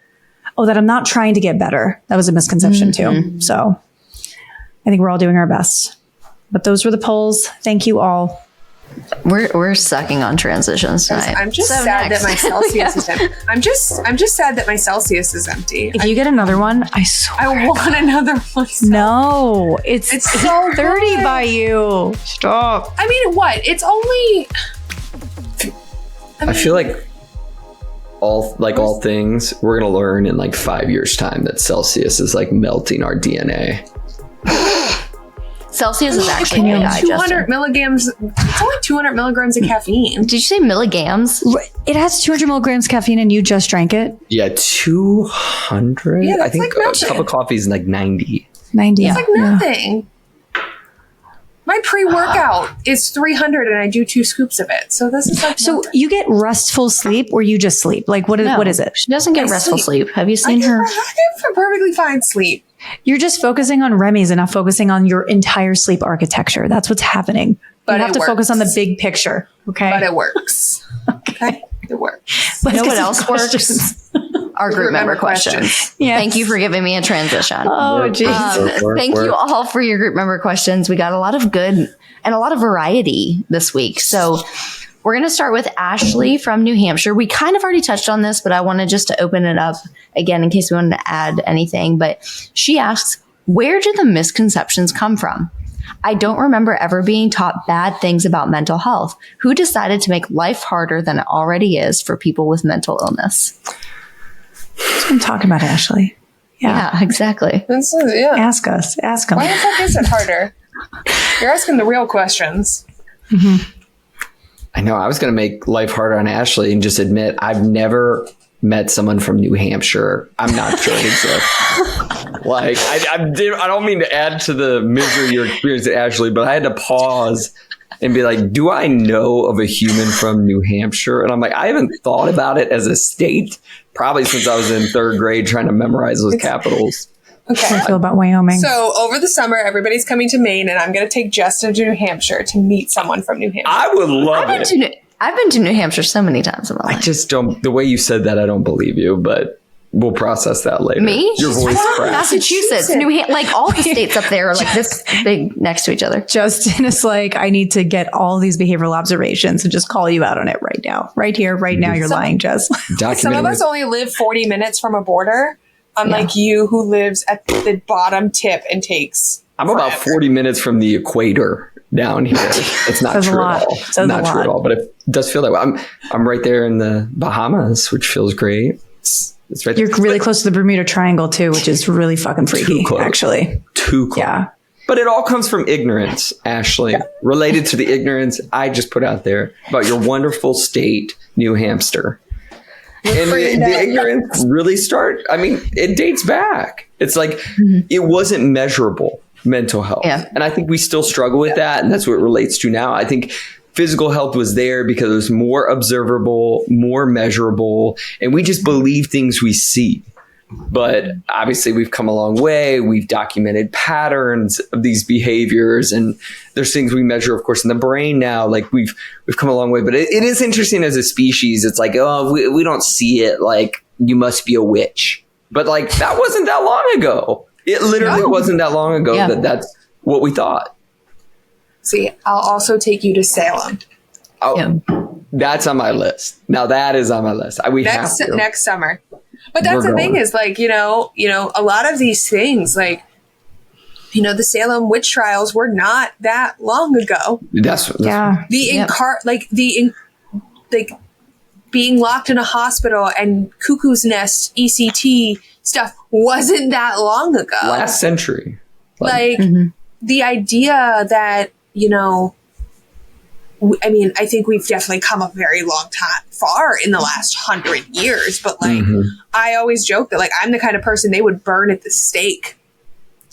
Speaker 2: Oh, that I'm not trying to get better. That was a misconception too. So I think we're all doing our best. But those were the polls. Thank you all.
Speaker 3: We're sucking on transitions tonight.
Speaker 1: I'm just
Speaker 3: So
Speaker 1: sad
Speaker 3: next.
Speaker 1: that my Celsius is empty. I'm just sad that my Celsius is empty.
Speaker 2: If you get another one, I swear.
Speaker 1: I want another one.
Speaker 2: No, it's
Speaker 1: so
Speaker 2: 30
Speaker 1: good.
Speaker 2: by you. Stop.
Speaker 1: I mean, what? It's only.
Speaker 4: I feel like all things we're gonna learn in like 5 years time that Celsius is like melting our DNA.
Speaker 3: Celsius is actually
Speaker 2: Can you-
Speaker 3: AI,
Speaker 1: 200
Speaker 3: Justin.
Speaker 1: milligrams. It's only 200 milligrams of caffeine.
Speaker 3: Did you say milligrams?
Speaker 2: It has 200 milligrams caffeine and you just drank it?
Speaker 4: Yeah, 200.
Speaker 1: Yeah,
Speaker 4: I
Speaker 1: that's
Speaker 4: think
Speaker 1: like
Speaker 4: a
Speaker 1: nothing.
Speaker 4: cup of coffee is like 90.
Speaker 2: 90.
Speaker 1: It's like nothing. My pre-workout is 300 and I do 2 scoops of it. So this is like
Speaker 2: So
Speaker 1: nothing.
Speaker 2: you get restful sleep or you just sleep? Like what is it?
Speaker 3: She doesn't get
Speaker 1: I
Speaker 3: restful
Speaker 1: sleep.
Speaker 3: sleep. Have you
Speaker 1: I
Speaker 3: seen
Speaker 1: get,
Speaker 3: her?
Speaker 1: I get perfectly fine sleep.
Speaker 2: You're just focusing on Remy's and not focusing on your entire sleep architecture. That's what's happening.
Speaker 1: But
Speaker 2: you have
Speaker 1: it
Speaker 2: to focus on the
Speaker 1: works.
Speaker 2: big picture. Okay.
Speaker 1: But it works. Okay? It works.
Speaker 2: Let's
Speaker 3: You know
Speaker 2: get
Speaker 3: what
Speaker 2: some
Speaker 3: else
Speaker 2: questions.
Speaker 3: works? Our group member questions.
Speaker 2: Yes.
Speaker 3: Thank you for giving me a transition.
Speaker 2: Oh, geez.
Speaker 3: Thank you all for your group member questions. We got a lot of good and a lot of variety this week. So we're going to start with Ashley from New Hampshire. We kind of already touched on this, but I wanted just to open it up again in case we wanted to add anything. But she asks, where did the misconceptions come from? I don't remember ever being taught bad things about mental health. Who decided to make life harder than it already is for people with mental illness?
Speaker 2: That's what I'm talking about, Ashley.
Speaker 3: Yeah, exactly.
Speaker 1: This is, yeah.
Speaker 2: Ask us. Ask them.
Speaker 1: Why the fuck is it harder? You're asking the real questions.
Speaker 4: I know. I was going to make life harder on Ashley and just admit I've never met someone from New Hampshire. I'm not sure it exists. Like, I don't mean to add to the misery you're experiencing, Ashley, but I had to pause and be like, do I know of a human from New Hampshire? And I'm like, I haven't thought about it as a state probably since I was in 3rd grade trying to memorize those capitals.
Speaker 2: How do
Speaker 1: Okay.
Speaker 2: you feel about Wyoming?
Speaker 1: So over the summer, everybody's coming to Maine, and I'm going to take Justin to New Hampshire to meet someone from New Hampshire.
Speaker 4: I would love it.
Speaker 3: I've been to New Hampshire so many times in my
Speaker 4: I
Speaker 3: life.
Speaker 4: just don't, the way you said that, I don't believe you, but we'll process that later.
Speaker 3: Me?
Speaker 4: Your voice cracks.
Speaker 3: Massachusetts, like all the states up there are like this big next to each other.
Speaker 2: Justin is like, I need to get all these behavioral observations and just call you out on it right now. Right here, right now. You're lying, Jess.
Speaker 1: Some of us only live 40 minutes from a border, unlike you who lives at the bottom tip and takes
Speaker 4: I'm about 40 minutes from the equator down here. It's not true at all. Not true at all, but it does feel that way. I'm right there in the Bahamas, which feels great. It's right there.
Speaker 2: You're really close to the Bermuda Triangle too, which is really fucking freaky, actually.
Speaker 4: Too close. Yeah. But it all comes from ignorance, Ashley. Yeah. Related to the ignorance I just put out there about your wonderful state, New Hampshire. And the ignorance really it dates back. It's like it wasn't measurable, mental health. Yeah. And I think we still struggle with that. And that's what it relates to now. I think physical health was there because it was more observable, more measurable, and we just believe things we see. But obviously we've come a long way. We've documented patterns of these behaviors, and there's things we measure, of course, in the brain now. Like we've come a long way, but it is interesting as a species. It's like, oh, we don't see it. Like you must be a witch, but like that wasn't that long ago. It literally wasn't that long ago that's what we thought.
Speaker 1: See, I'll also take you to Salem.
Speaker 4: Oh, that's on my list. Now that is on my list.
Speaker 1: Next summer. But that's the thing is like, a lot of these things, like, the Salem witch trials were not that long ago. Being locked in a hospital and cuckoo's nest ECT stuff wasn't that long ago.
Speaker 4: Last century.
Speaker 1: The idea that, I think we've definitely come a very long time, far in the last 100 years. But I always joke that I'm the kind of person they would burn at the stake.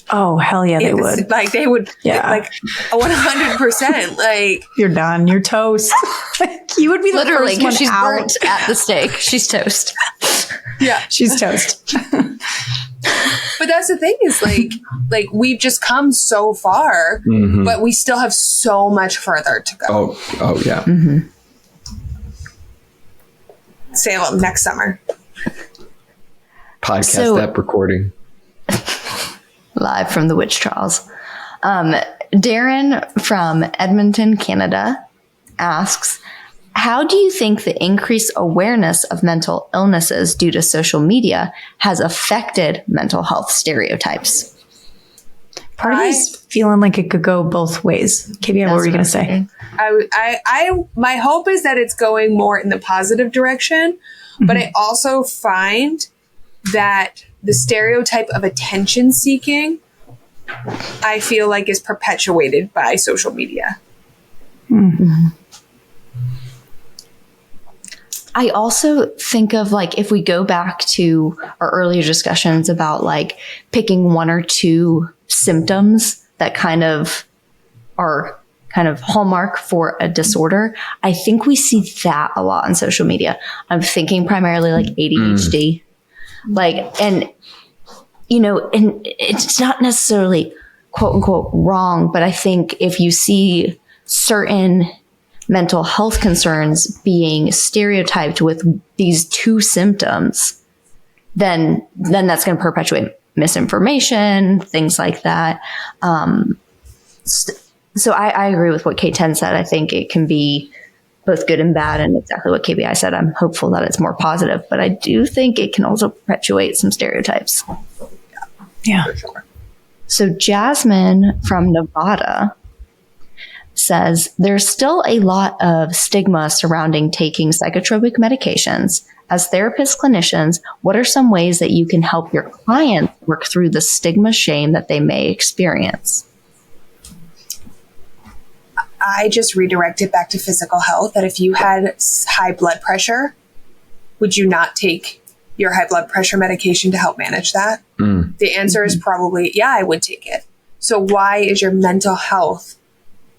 Speaker 2: Oh, hell yeah, they would.
Speaker 1: They would, 100%.
Speaker 2: You're done. You're toast. You would be the
Speaker 3: literally
Speaker 2: first one
Speaker 3: she's
Speaker 2: out.
Speaker 3: burnt at the stake. She's toast.
Speaker 1: Yeah,
Speaker 2: she's toast.
Speaker 1: But that's the thing is we've just come so far, but we still have so much further to go.
Speaker 4: Oh yeah.
Speaker 1: Salem next summer.
Speaker 4: Podcast app recording.
Speaker 3: Live from the witch trials. Darren from Edmonton, Canada asks, how do you think the increased awareness of mental illnesses due to social media has affected mental health stereotypes?
Speaker 2: Part of me's feeling like it could go both ways. KBI, what were you going to say?
Speaker 1: My hope is that it's going more in the positive direction, but I also find that the stereotype of attention seeking, I feel like is perpetuated by social media.
Speaker 3: I also think of if we go back to our earlier discussions about picking one or two symptoms that are hallmark for a disorder. I think we see that a lot on social media. I'm thinking primarily ADHD, and it's not necessarily quote unquote wrong, but I think if you see certain mental health concerns being stereotyped with these two symptoms, then that's going to perpetuate misinformation, things like that. So I agree with what K10 said. I think it can be both good and bad, and exactly what KBI said. I'm hopeful that it's more positive, but I do think it can also perpetuate some stereotypes.
Speaker 2: Yeah.
Speaker 1: For sure.
Speaker 3: So Jasmine from Nevada says there's still a lot of stigma surrounding taking psychotropic medications. As therapists, clinicians, what are some ways that you can help your clients work through the stigma shame that they may experience?
Speaker 1: I just redirect it back to physical health, that if you had high blood pressure, would you not take your high blood pressure medication to help manage that? The answer is probably, yeah, I would take it. So why is your mental health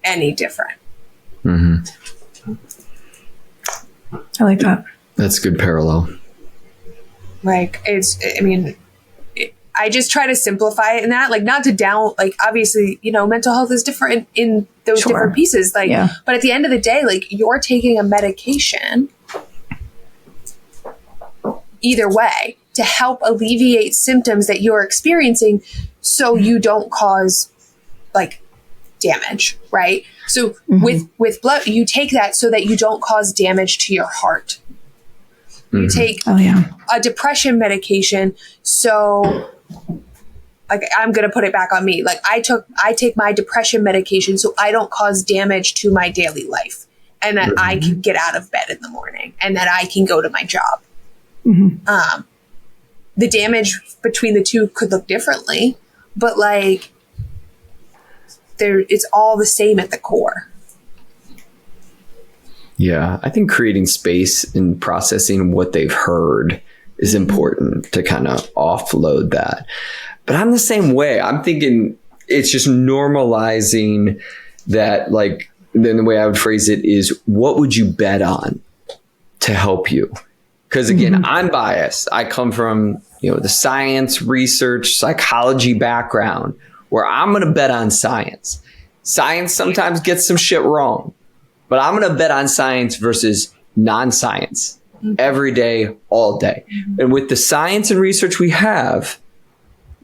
Speaker 1: any different?
Speaker 2: I like that.
Speaker 4: That's a good parallel.
Speaker 1: I just try to simplify it in that, not to down, obviously, mental health is different in those different pieces. But at the end of the day, you're taking a medication either way to help alleviate symptoms that you're experiencing so you don't cause damage, right? So with blood, you take that so that you don't cause damage to your heart. You take a depression medication so like, I'm going to put it back on me. Like, I take my depression medication so I don't cause damage to my daily life, and that I can get out of bed in the morning, and that I can go to my job. The damage between the two could look differently, but like, it's all the same at the core.
Speaker 4: Yeah, I think creating space and processing what they've heard is important to kind of offload that. But I'm the same way. I'm thinking it's just normalizing that, like, then the way I would phrase it is, what would you bet on to help you? Because again, I'm biased. I come from, the science, research, psychology background, where I'm going to bet on science. Science sometimes gets some shit wrong, but I'm going to bet on science versus non-science every day, all day. And with the science and research we have,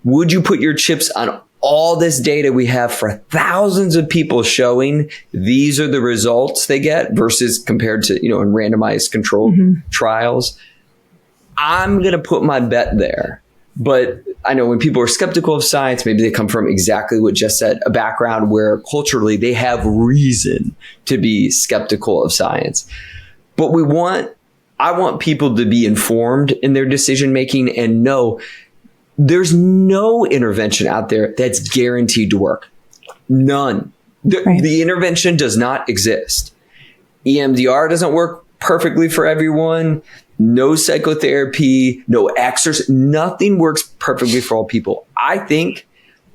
Speaker 4: would you put your chips on all this data we have for thousands of people showing these are the results they get versus compared to, in randomized controlled trials? I'm going to put my bet there. But I know when people are skeptical of science, maybe they come from exactly what Jess said, a background where culturally they have reason to be skeptical of science. But I want people to be informed in their decision making and know there's no intervention out there that's guaranteed to work. None. The intervention does not exist. EMDR doesn't work perfectly for everyone. No psychotherapy, no exercise, nothing works perfectly for all people. I think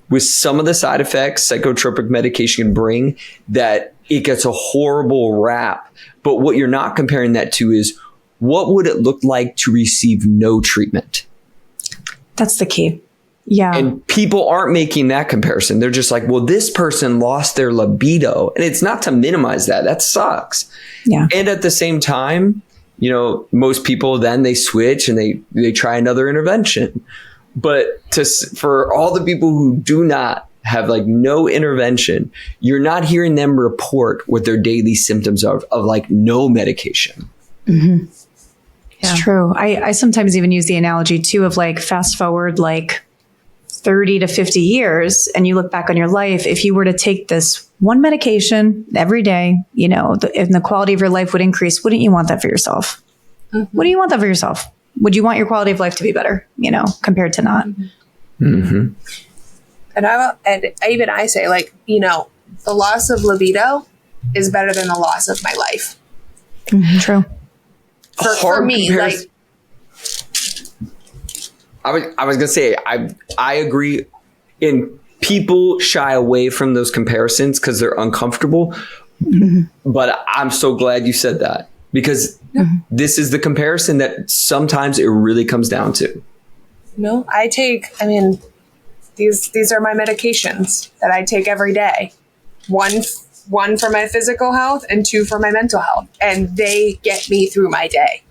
Speaker 4: with some of the side effects psychotropic medication can bring, that it gets a horrible rap. But what you're not comparing that to is, what would it look like to receive no treatment?
Speaker 2: That's the key. Yeah.
Speaker 4: And people aren't making that comparison. They're just like, well, this person lost their libido. And it's not to minimize that. That sucks.
Speaker 2: Yeah.
Speaker 4: And at the same time, most people then they switch and they try another intervention. But for all the people who do not have like no intervention, you're not hearing them report what their daily symptoms are of like no medication.
Speaker 2: Yeah. It's true. I sometimes even use the analogy too of like fast forward like 30 to 50 years and you look back on your life. If you were to take this one medication every day, and the quality of your life would increase. Wouldn't you want that for yourself? What do you want that for yourself? Would you want your quality of life to be better, compared to not?
Speaker 1: And I say, like, the loss of libido is better than the loss of my life.
Speaker 2: True.
Speaker 1: For me, like,
Speaker 4: I was gonna say I agree. In people shy away from those comparisons because they're uncomfortable. But I'm so glad you said that, because this is the comparison that sometimes it really comes down to.
Speaker 1: No, these are my medications that I take every day. One for my physical health and 2 for my mental health. And they get me through my day.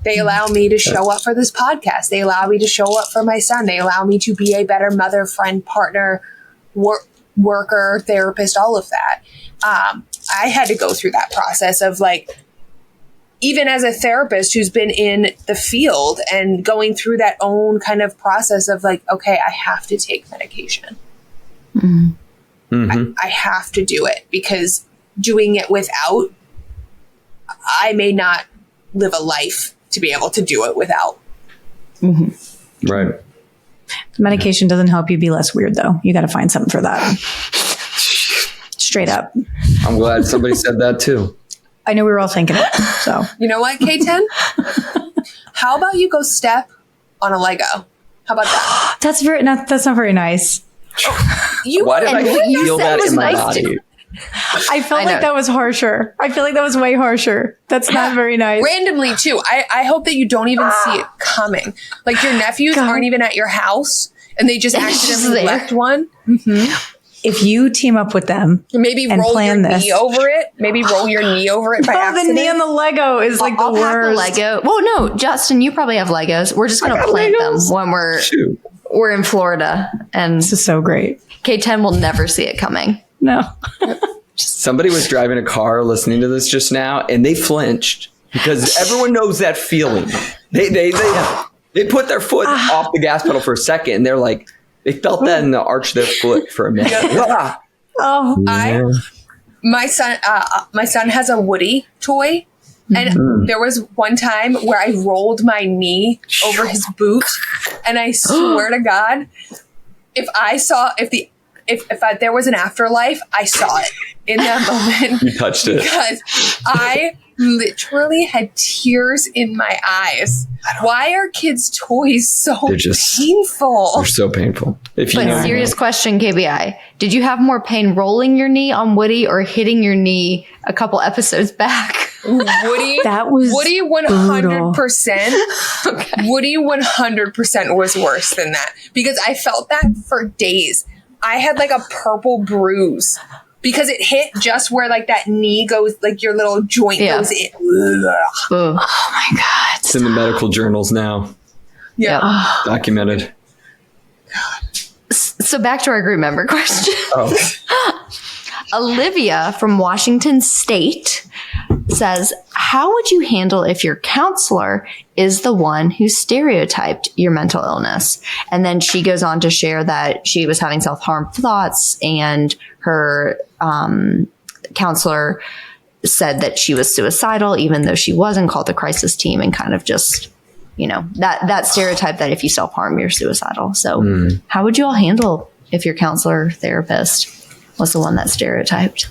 Speaker 1: They allow me to show up for this podcast. They allow me to show up for my son. They allow me to be a better mother, friend, partner, worker, therapist, all of that. I had to go through that process of like, even as a therapist who's been in the field and going through that own kind of process of like, okay, I have to take medication. I have to do it, because doing it without, I may not live a life to be able to do it without.
Speaker 4: Right.
Speaker 2: The medication doesn't help you be less weird, though. You got to find something for that. Straight up.
Speaker 4: I'm glad somebody said that too.
Speaker 2: I know we were all thinking it. So
Speaker 1: you know what, K10? How about you go step on a Lego? How about that?
Speaker 2: That's not very nice.
Speaker 4: Why did I feel that in my body?
Speaker 2: I felt like that was harsher. I feel like that was way harsher. That's not very nice.
Speaker 1: Randomly, too. I hope that you don't even see it coming. Like, your nephews aren't even at your house, and they just accidentally left one.
Speaker 2: If you team up with them,
Speaker 1: maybe roll your knee over it. Maybe roll your knee over it by accident.
Speaker 2: The knee on the Lego is like the worst.
Speaker 3: Pack a Lego. Well, no, Justin, you probably have Legos. We're just going to plant them when we're in Florida, and
Speaker 2: this is so great.
Speaker 3: K10 will never see it coming.
Speaker 2: No.
Speaker 4: Somebody was driving a car listening to this just now, and they flinched because everyone knows that feeling. They put their foot off the gas pedal for a second, and they're like, They felt that in the arch of their foot for a minute.
Speaker 2: Oh,
Speaker 1: My son has a Woody toy. And there was one time where I rolled my knee over his boot, and I swear to God, if there was an afterlife, I saw it in that moment.
Speaker 4: You touched it.
Speaker 1: Because I literally had tears in my eyes. Why are kids' toys so painful?
Speaker 4: They're so painful.
Speaker 3: Serious question, KBI. Did you have more pain rolling your knee on Woody or hitting your knee a couple episodes back?
Speaker 1: Woody,
Speaker 2: that was
Speaker 1: Woody 100%.
Speaker 3: Okay.
Speaker 1: Woody 100% was worse than that because I felt that for days. I had like a purple bruise because it hit just where like that knee goes, like your little joint goes in.
Speaker 3: Oh my God.
Speaker 4: It's in the medical journals now.
Speaker 1: Yeah.
Speaker 4: Documented.
Speaker 3: So back to our group member question.
Speaker 4: Oh.
Speaker 3: Olivia from Washington State says, how would you handle if your counselor is the one who stereotyped your mental illness? And then she goes on to share that she was having self-harm thoughts and her counselor said that she was suicidal, even though she wasn't, called the crisis team and kind of just, that stereotype that if you self-harm, you're suicidal. So how would you all handle if your counselor or therapist was the one that stereotyped?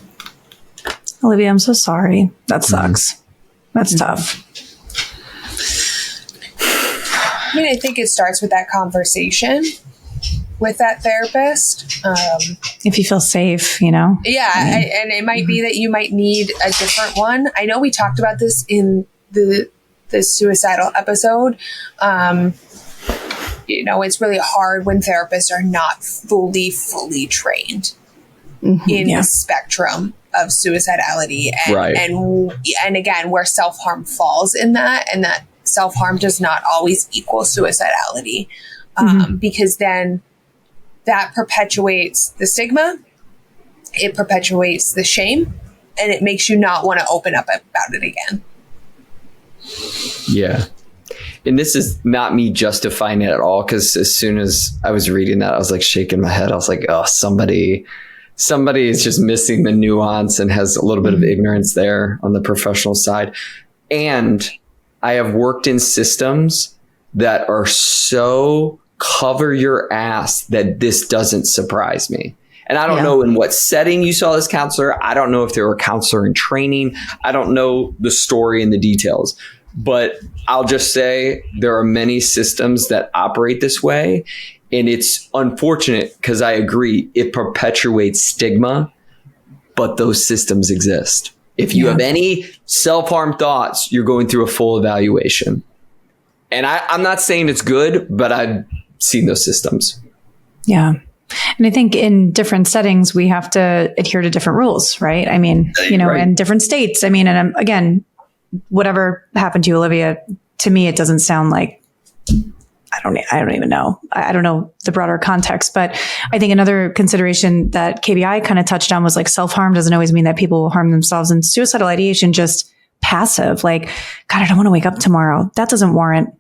Speaker 2: Olivia, I'm so sorry. That sucks. That's tough.
Speaker 1: I mean, I think it starts with that conversation with that therapist.
Speaker 2: If you feel safe,
Speaker 1: Yeah. And it might be that you might need a different one. I know we talked about this in the suicidal episode. It's really hard when therapists are not fully trained in the spectrum of suicidality and again, where self-harm falls in that, and that self-harm does not always equal suicidality, because then that perpetuates the stigma, it perpetuates the shame, and it makes you not want to open up about it again.
Speaker 4: Yeah. And this is not me justifying it at all, because as soon as I was reading that, I was like shaking my head. I was like, oh, somebody is just missing the nuance and has a little bit of ignorance there on the professional side. And I have worked in systems that are so cover your ass that this doesn't surprise me. And I don't know in what setting you saw this counselor. I don't know if they were a counselor in training. I don't know the story and the details. But I'll just say there are many systems that operate this way. And it's unfortunate because I agree, it perpetuates stigma, but those systems exist. If you have any self-harm thoughts, you're going through a full evaluation. And I'm not saying it's good, but I've seen those systems. Yeah.
Speaker 2: And I think in different settings, we have to adhere to different rules, right? I mean, in different states. I mean, and again, whatever happened to you, Olivia, to me, it doesn't sound like, I don't even know. I don't know the broader context, but I think another consideration that KBI kind of touched on was like self-harm doesn't always mean that people will harm themselves, and suicidal ideation, just passive, like, God, I don't want to wake up tomorrow. That doesn't warrant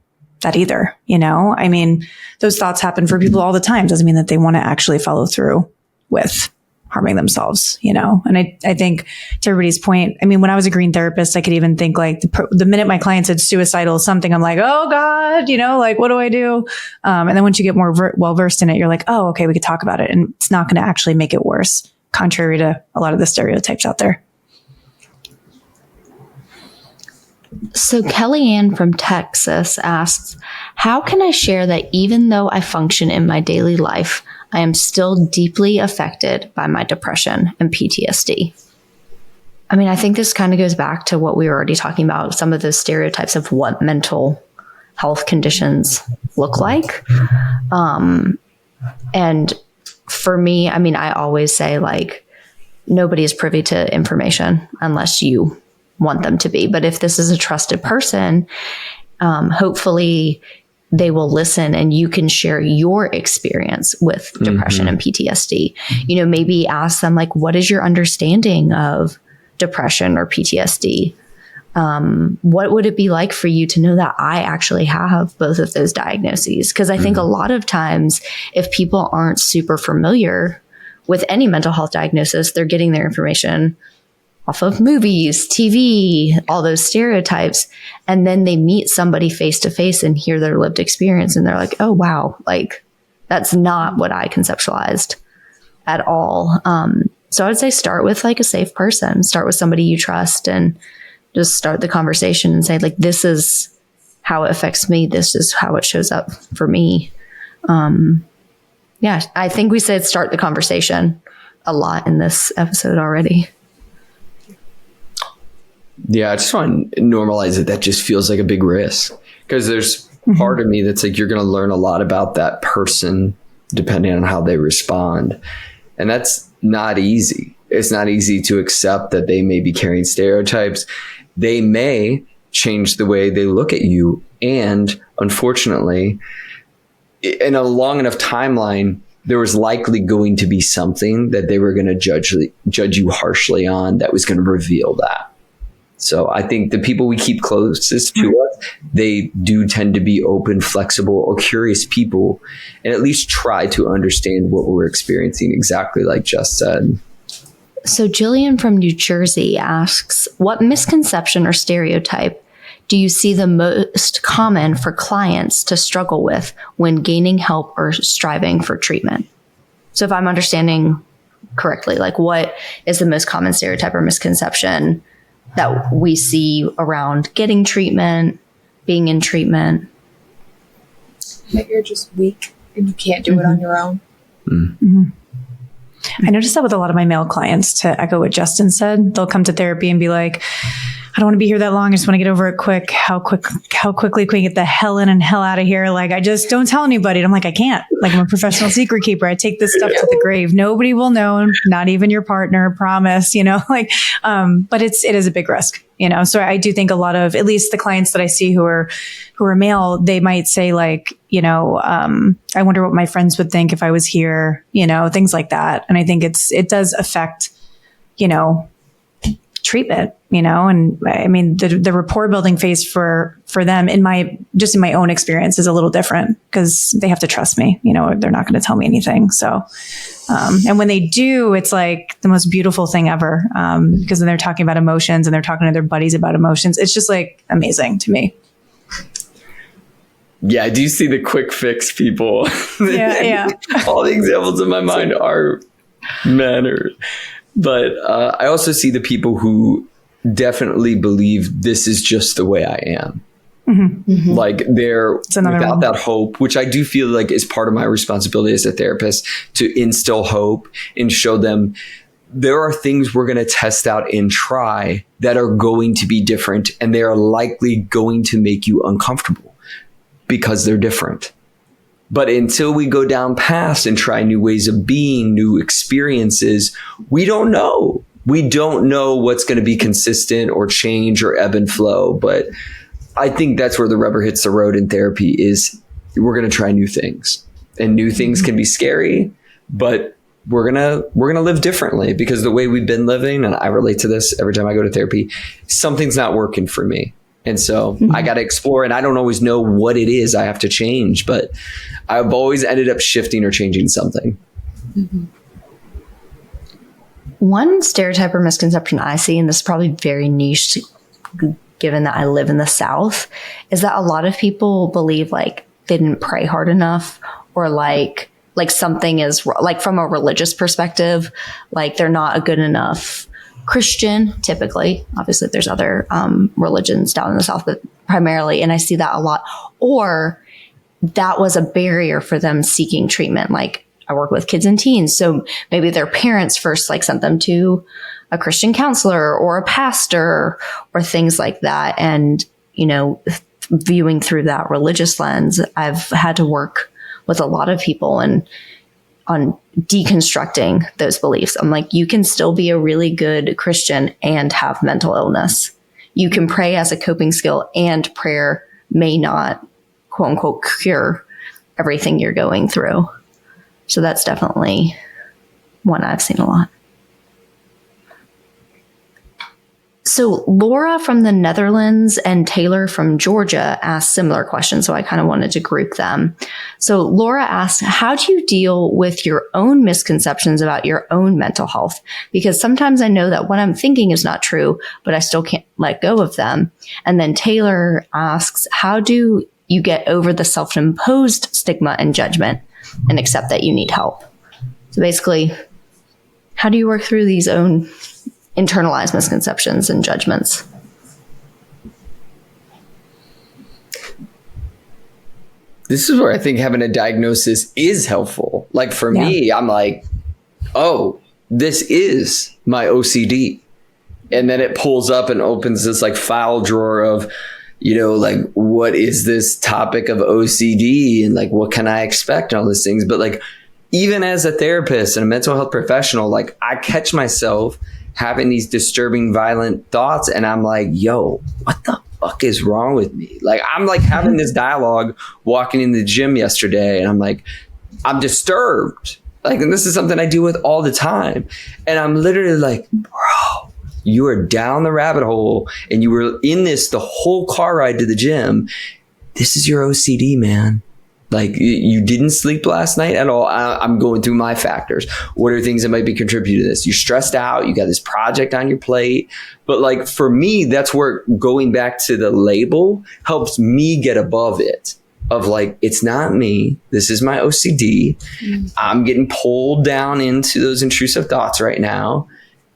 Speaker 2: that either. I mean, those thoughts happen for people all the time. Doesn't mean that they want to actually follow through with harming themselves, and I think to everybody's point, I mean, when I was a green therapist, I could even think like the minute my client said suicidal something, I'm like, oh God, like, what do I do? And then once you get more well-versed in it, you're like, oh, okay, we could talk about it. And it's not going to actually make it worse, contrary to a lot of the stereotypes out there.
Speaker 3: So Kellyanne from Texas asks, how can I share that even though I function in my daily life, I am still deeply affected by my depression and PTSD? I mean, I think this kind of goes back to what we were already talking about, some of those stereotypes of what mental health conditions look like. And for me, I mean, I always say like, nobody is privy to information unless you want them to be. But if this is a trusted person, hopefully they will listen and you can share your experience with depression and PTSD. Maybe ask them like, what is your understanding of depression or PTSD? what would it be like for you to know that I actually have both of those diagnoses? Because I think a lot of times if people aren't super familiar with any mental health diagnosis, they're getting their information off of movies, TV, all those stereotypes. And then they meet somebody face to face and hear their lived experience. And they're like, oh, wow, like that's not what I conceptualized at all. So I would say start with like a safe person, start with somebody you trust, and just start the conversation and say like, this is how it affects me. This is how it shows up for me. Yeah, I think we said start the conversation a lot in this episode already.
Speaker 4: Yeah, I just want to normalize it. That just feels like a big risk, because there's part of me that's like, you're going to learn a lot about that person depending on how they respond. And that's not easy. It's not easy to accept that they may be carrying stereotypes. They may change the way they look at you. And unfortunately, in a long enough timeline, there was likely going to be something that they were going to judge you harshly on that was going to reveal that. So I think the people we keep closest to us, they do tend to be open, flexible, or curious people, and at least try to understand what we're experiencing, exactly like Jess said.
Speaker 3: So Jillian from New Jersey asks, what misconception or stereotype do you see the most common for clients to struggle with when gaining help or striving for treatment? So if I'm understanding correctly, like what is the most common stereotype or misconception that we see around getting treatment, being in treatment?
Speaker 1: That you're just weak and you can't do it on your own.
Speaker 2: I noticed that with a lot of my male clients, to echo what Justin said. They'll come to therapy and be like, I don't want to be here that long. I just want to get over it quick. How quickly can we get the hell in and hell out of here? Like, I just don't tell anybody. And I'm like, I can't. Like, I'm a professional secret keeper. I take this stuff to the grave. Nobody will know, not even your partner, promise, like, but it is a big risk, So I do think a lot of, at least the clients that I see who are male, they might say like, I wonder what my friends would think if I was here, things like that. And I think it does affect, treatment, and I mean, the rapport building phase for them in my own experience is a little different, because they have to trust me, they're not going to tell me anything. So, and when they do, it's like the most beautiful thing ever. Because then they're talking about emotions and they're talking to their buddies about emotions. It's just like amazing to me.
Speaker 4: Yeah, I do see the quick fix people.
Speaker 2: Yeah.
Speaker 4: All the examples in my mind are men. But I also see the people who definitely believe this is just the way I am. Like they're without that hope, which I do feel like is part of my responsibility as a therapist, to instill hope and show them there are things we're going to test out and try that are going to be different, and they are likely going to make you uncomfortable because they're different. But until we go down past and try new ways of being, new experiences, we don't know. We don't know what's going to be consistent or change or ebb and flow. But I think that's where the rubber hits the road in therapy, is we're going to try new things. And new things can be scary, but we're going to live differently, because the way we've been living, and I relate to this every time I go to therapy, something's not working for me. And so I got to explore, and I don't always know what it is I have to change, but I've always ended up shifting or changing something.
Speaker 3: One stereotype or misconception I see, and this is probably very niche given that I live in the South, is that a lot of people believe like they didn't pray hard enough, or like something is like from a religious perspective, like they're not a good enough Christian, typically. Obviously, there's other religions down in the South, but primarily, and I see that a lot. Or that was a barrier for them seeking treatment. Like, I work with kids and teens, so maybe their parents first like sent them to a Christian counselor or a pastor or things like that. And, viewing through that religious lens, I've had to work with a lot of people and on deconstructing those beliefs. I'm like, you can still be a really good Christian and have mental illness. You can pray as a coping skill, and prayer may not, quote unquote, cure everything you're going through. So that's definitely one I've seen a lot. So Laura from the Netherlands and Taylor from Georgia asked similar questions. So I kind of wanted to group them. So Laura asked, how do you deal with your own misconceptions about your own mental health? Because sometimes I know that what I'm thinking is not true, but I still can't let go of them. And then Taylor asks, how do you get over the self-imposed stigma and judgment and accept that you need help? So basically, how do you work through these own internalized misconceptions and judgments?
Speaker 4: This is where I think having a diagnosis is helpful. Like for me, I'm like, oh, this is my OCD. And then it pulls up and opens this like file drawer of, you know, like, what is this topic of OCD and like, what can I expect and all these things. But like, even as a therapist and a mental health professional, like I catch myself having these disturbing, violent thoughts. And I'm like, yo, what the fuck is wrong with me? Like, I'm like having this dialogue walking in the gym yesterday. And I'm like, I'm disturbed. Like, and this is something I deal with all the time. And I'm literally like, bro, you are down the rabbit hole and you were in this the whole car ride to the gym. This is your OCD, man. Like, you didn't sleep last night at all. I'm going through my factors. What are things that might be contributing to this? You're stressed out. You got this project on your plate. But like, for me, that's where going back to the label helps me get above it. Of like, it's not me. This is my OCD. I'm getting pulled down into those intrusive thoughts right now.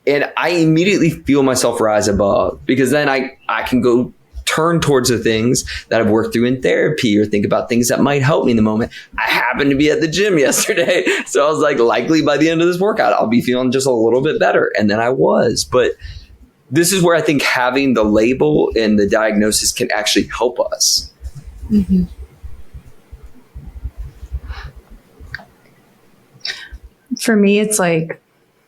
Speaker 4: And I immediately feel myself rise above, because then I can go turn towards the things that I've worked through in therapy or think about things that might help me in the moment. I happened to be at the gym yesterday. So I was like, likely by the end of this workout, I'll be feeling just a little bit better. And then I was. But this is where I think having the label and the diagnosis can actually help us.
Speaker 2: Mm-hmm. For me, it's like,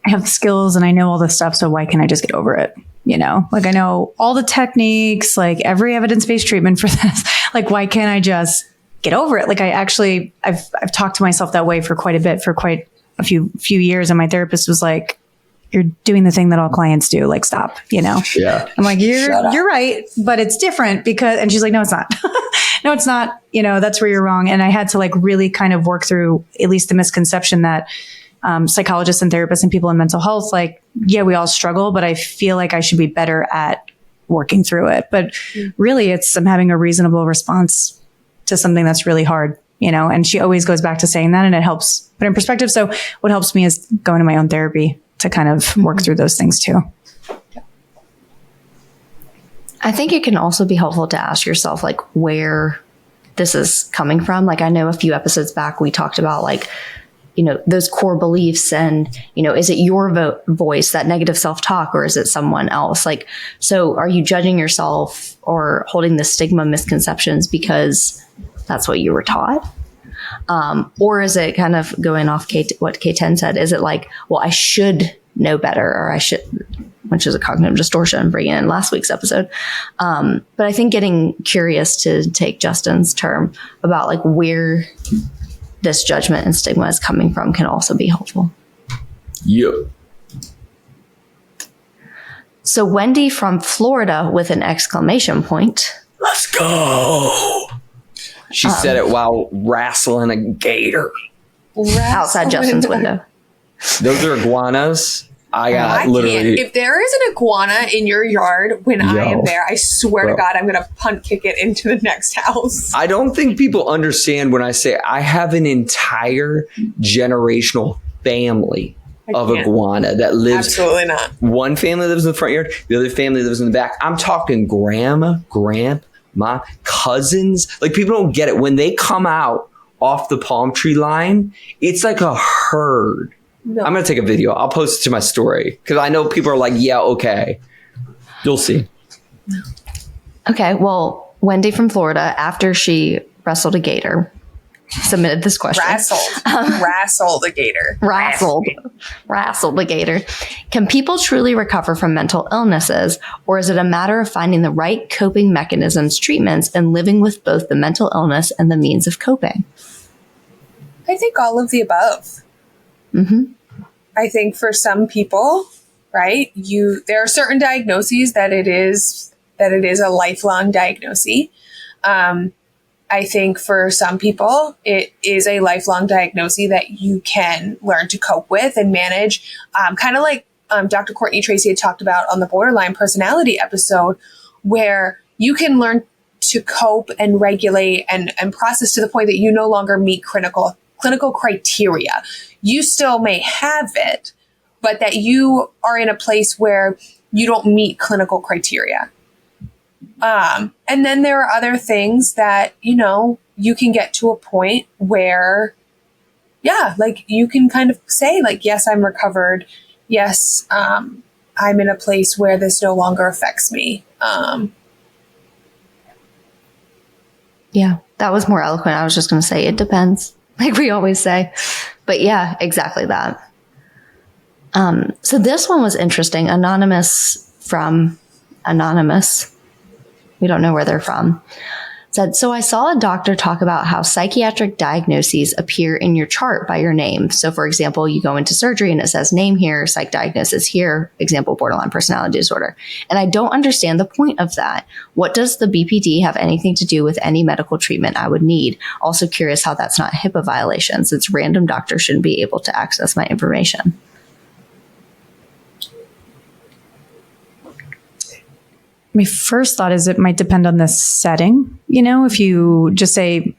Speaker 2: I have the skills and I know all this stuff. So why can't I just get over it? You know, like I know all the techniques, like every evidence-based treatment for this. Like, why can't I just get over it? Like I've talked to myself that way for quite a bit, for quite a few years. And my therapist was like, you're doing the thing that all clients do. Like, stop, you know? Yeah. I'm like, you're right, but it's different because, and she's like, no, it's not. No, it's not. You know, that's where you're wrong. And I had to like really kind of work through at least the misconception that psychologists and therapists and people in mental health, like, yeah, we all struggle, but I feel like I should be better at working through it. But really, I'm having a reasonable response to something that's really hard, you know, and she always goes back to saying that, and it helps put in perspective. So what helps me is going to my own therapy to kind of work through those things too.
Speaker 3: I think it can also be helpful to ask yourself, like, where this is coming from. Like, I know a few episodes back, we talked about like, you know, those core beliefs and, you know, is it your voice, that negative self-talk, or is it someone else? Like, so are you judging yourself or holding the stigma misconceptions because that's what you were taught? Or is it kind of going off what K10 said? Is it like, well, I should know better, or I should, which is a cognitive distortion, bringing in last week's episode. But I think getting curious, to take Justin's term, about like where this judgment and stigma is coming from can also be helpful.
Speaker 4: Yep.
Speaker 3: So Wendy from Florida with an exclamation point.
Speaker 4: Let's go. She said it while wrestling a gator
Speaker 3: outside Justin's window.
Speaker 4: Those are iguanas. I literally.
Speaker 1: If there is an iguana in your yard when I am there, I swear to God, I'm going to punt kick it into the next house.
Speaker 4: I don't think people understand when I say I have an entire generational family of iguana that lives.
Speaker 1: Absolutely not.
Speaker 4: One family lives in the front yard. The other family lives in the back. I'm talking grandma, grandma, cousins. Like, people don't get it. When they come out off the palm tree line, it's like a herd. No. I'm going to take a video. I'll post it to my story because I know people are like, yeah, okay. You'll see.
Speaker 3: Okay. Well, Wendy from Florida, after she wrestled a gator, submitted this question.
Speaker 1: Wrestled a gator.
Speaker 3: Wrestled a gator. Can people truly recover from mental illnesses, or is it a matter of finding the right coping mechanisms, treatments, and living with both the mental illness and the means of coping?
Speaker 1: I think all of the above.
Speaker 3: Mm-hmm.
Speaker 1: I think for some people, right? There are certain diagnoses that it is a lifelong diagnosis. I think for some people, it is a lifelong diagnosis that you can learn to cope with and manage, kind of like Dr. Courtney Tracy had talked about on the borderline personality episode, where you can learn to cope and regulate and process to the point that you no longer meet clinical criteria. You still may have it, but that you are in a place where you don't meet clinical criteria. And then there are other things that, you can get to a point where, like you can kind of say like, yes, I'm recovered. Yes, I'm in a place where this no longer affects me.
Speaker 3: Yeah, that was more eloquent. I was just going to say it depends, like we always say. But yeah, exactly that. So this one was interesting. Anonymous. We don't know where they're from. Said, so I saw a doctor talk about how psychiatric diagnoses appear in your chart by your name. So for example, you go into surgery and it says name here, psych diagnosis here, example, borderline personality disorder. And I don't understand the point of that. What does the BPD have anything to do with any medical treatment I would need? Also curious how that's not HIPAA violation, since random doctors shouldn't be able to access my information.
Speaker 2: My first thought is it might depend on the setting. If you just say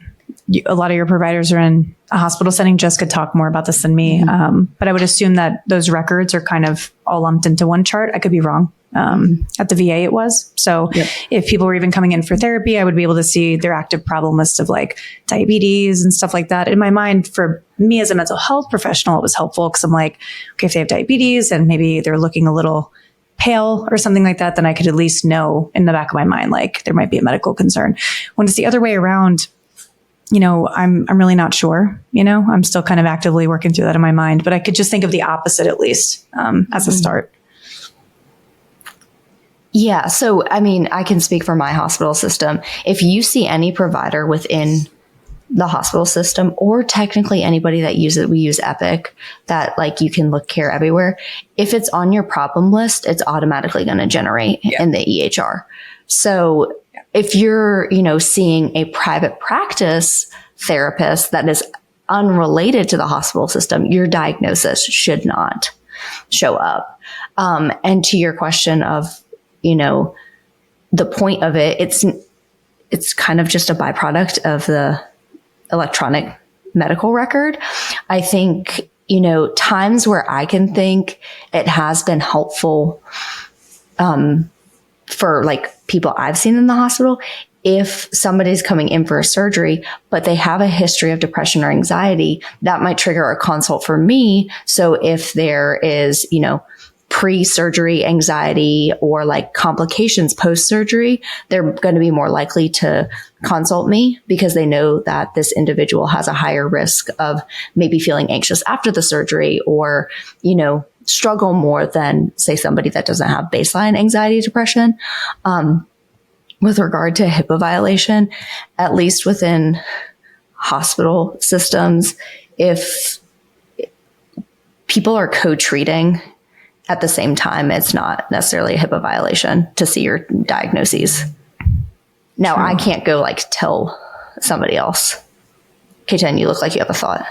Speaker 2: a lot of your providers are in a hospital setting, Jess could talk more about this than me. But I would assume that those records are kind of all lumped into one chart. I could be wrong. At the VA it was. So if people were even coming in for therapy, I would be able to see their active problem list of like diabetes and stuff like that. In my mind, for me as a mental health professional, it was helpful because I'm like, okay, if they have diabetes and maybe they're looking a little pale or something like that, then I could at least know in the back of my mind, like there might be a medical concern. When it's the other way around, I'm really not sure, I'm still kind of actively working through that in my mind, but I could just think of the opposite at least as a start.
Speaker 3: Yeah. So, I can speak for my hospital system. If you see any provider within the hospital system, or technically anybody that we use Epic, that like you can look care everywhere. If it's on your problem list, it's automatically going to generate in the EHR. So if you're, seeing a private practice therapist that is unrelated to the hospital system, your diagnosis should not show up. And to your question of, the point of it, it's kind of just a byproduct of the electronic medical record. I think, times where I can think it has been helpful for like people I've seen in the hospital, if somebody's coming in for a surgery, but they have a history of depression or anxiety, that might trigger a consult for me. So if there is, pre-surgery anxiety or like complications post-surgery, they're going to be more likely to consult me because they know that this individual has a higher risk of maybe feeling anxious after the surgery or, struggle more than say somebody that doesn't have baseline anxiety, depression. With regard to HIPAA violation, at least within hospital systems, if people are co-treating at the same time, it's not necessarily a HIPAA violation to see your diagnoses. Now, True. I can't go like tell somebody else. K10, you look like you have a thought.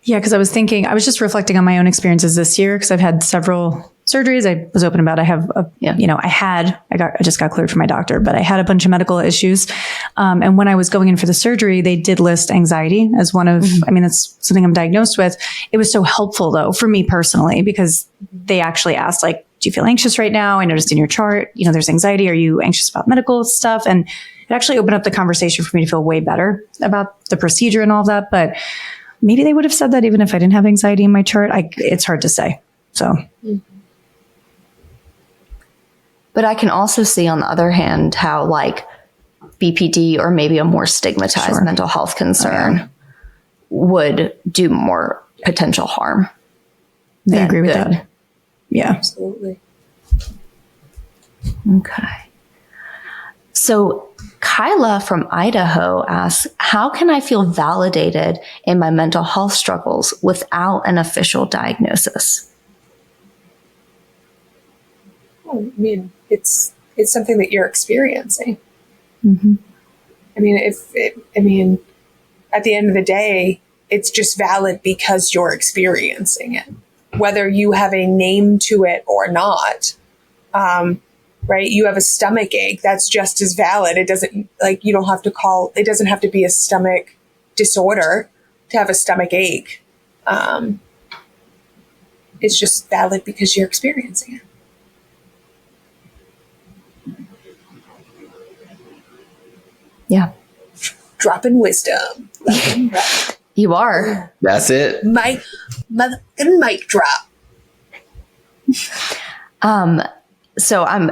Speaker 2: Yeah, because I was just reflecting on my own experiences this year because I've had several surgeries. I was open about. I have, I just got cleared from my doctor, but I had a bunch of medical issues. And when I was going in for the surgery, they did list anxiety as one of, that's something I'm diagnosed with. It was so helpful though, for me personally, because they actually asked like, do you feel anxious right now? I noticed in your chart, there's anxiety. Are you anxious about medical stuff? And it actually opened up the conversation for me to feel way better about the procedure and all of that. But maybe they would have said that even if I didn't have anxiety in my chart. It's hard to say. So.
Speaker 3: But I can also see on the other hand how like BPD or maybe a more stigmatized mental health concern would do more potential harm.
Speaker 2: I agree with that. Yeah.
Speaker 1: Absolutely.
Speaker 3: Okay. So Kyla from Idaho asks, how can I feel validated in my mental health struggles without an official diagnosis?
Speaker 1: I mean, it's something that you're experiencing.
Speaker 3: Mm-hmm.
Speaker 1: I mean, at the end of the day, it's just valid because you're experiencing it, whether you have a name to it or not. Right? You have a stomach ache. That's just as valid. It doesn't it doesn't have to be a stomach disorder to have a stomach ache. It's just valid because you're experiencing it.
Speaker 3: Yeah.
Speaker 1: Dropping wisdom.
Speaker 3: You are.
Speaker 4: That's it.
Speaker 1: Motherfucking mic drop.
Speaker 3: So I'm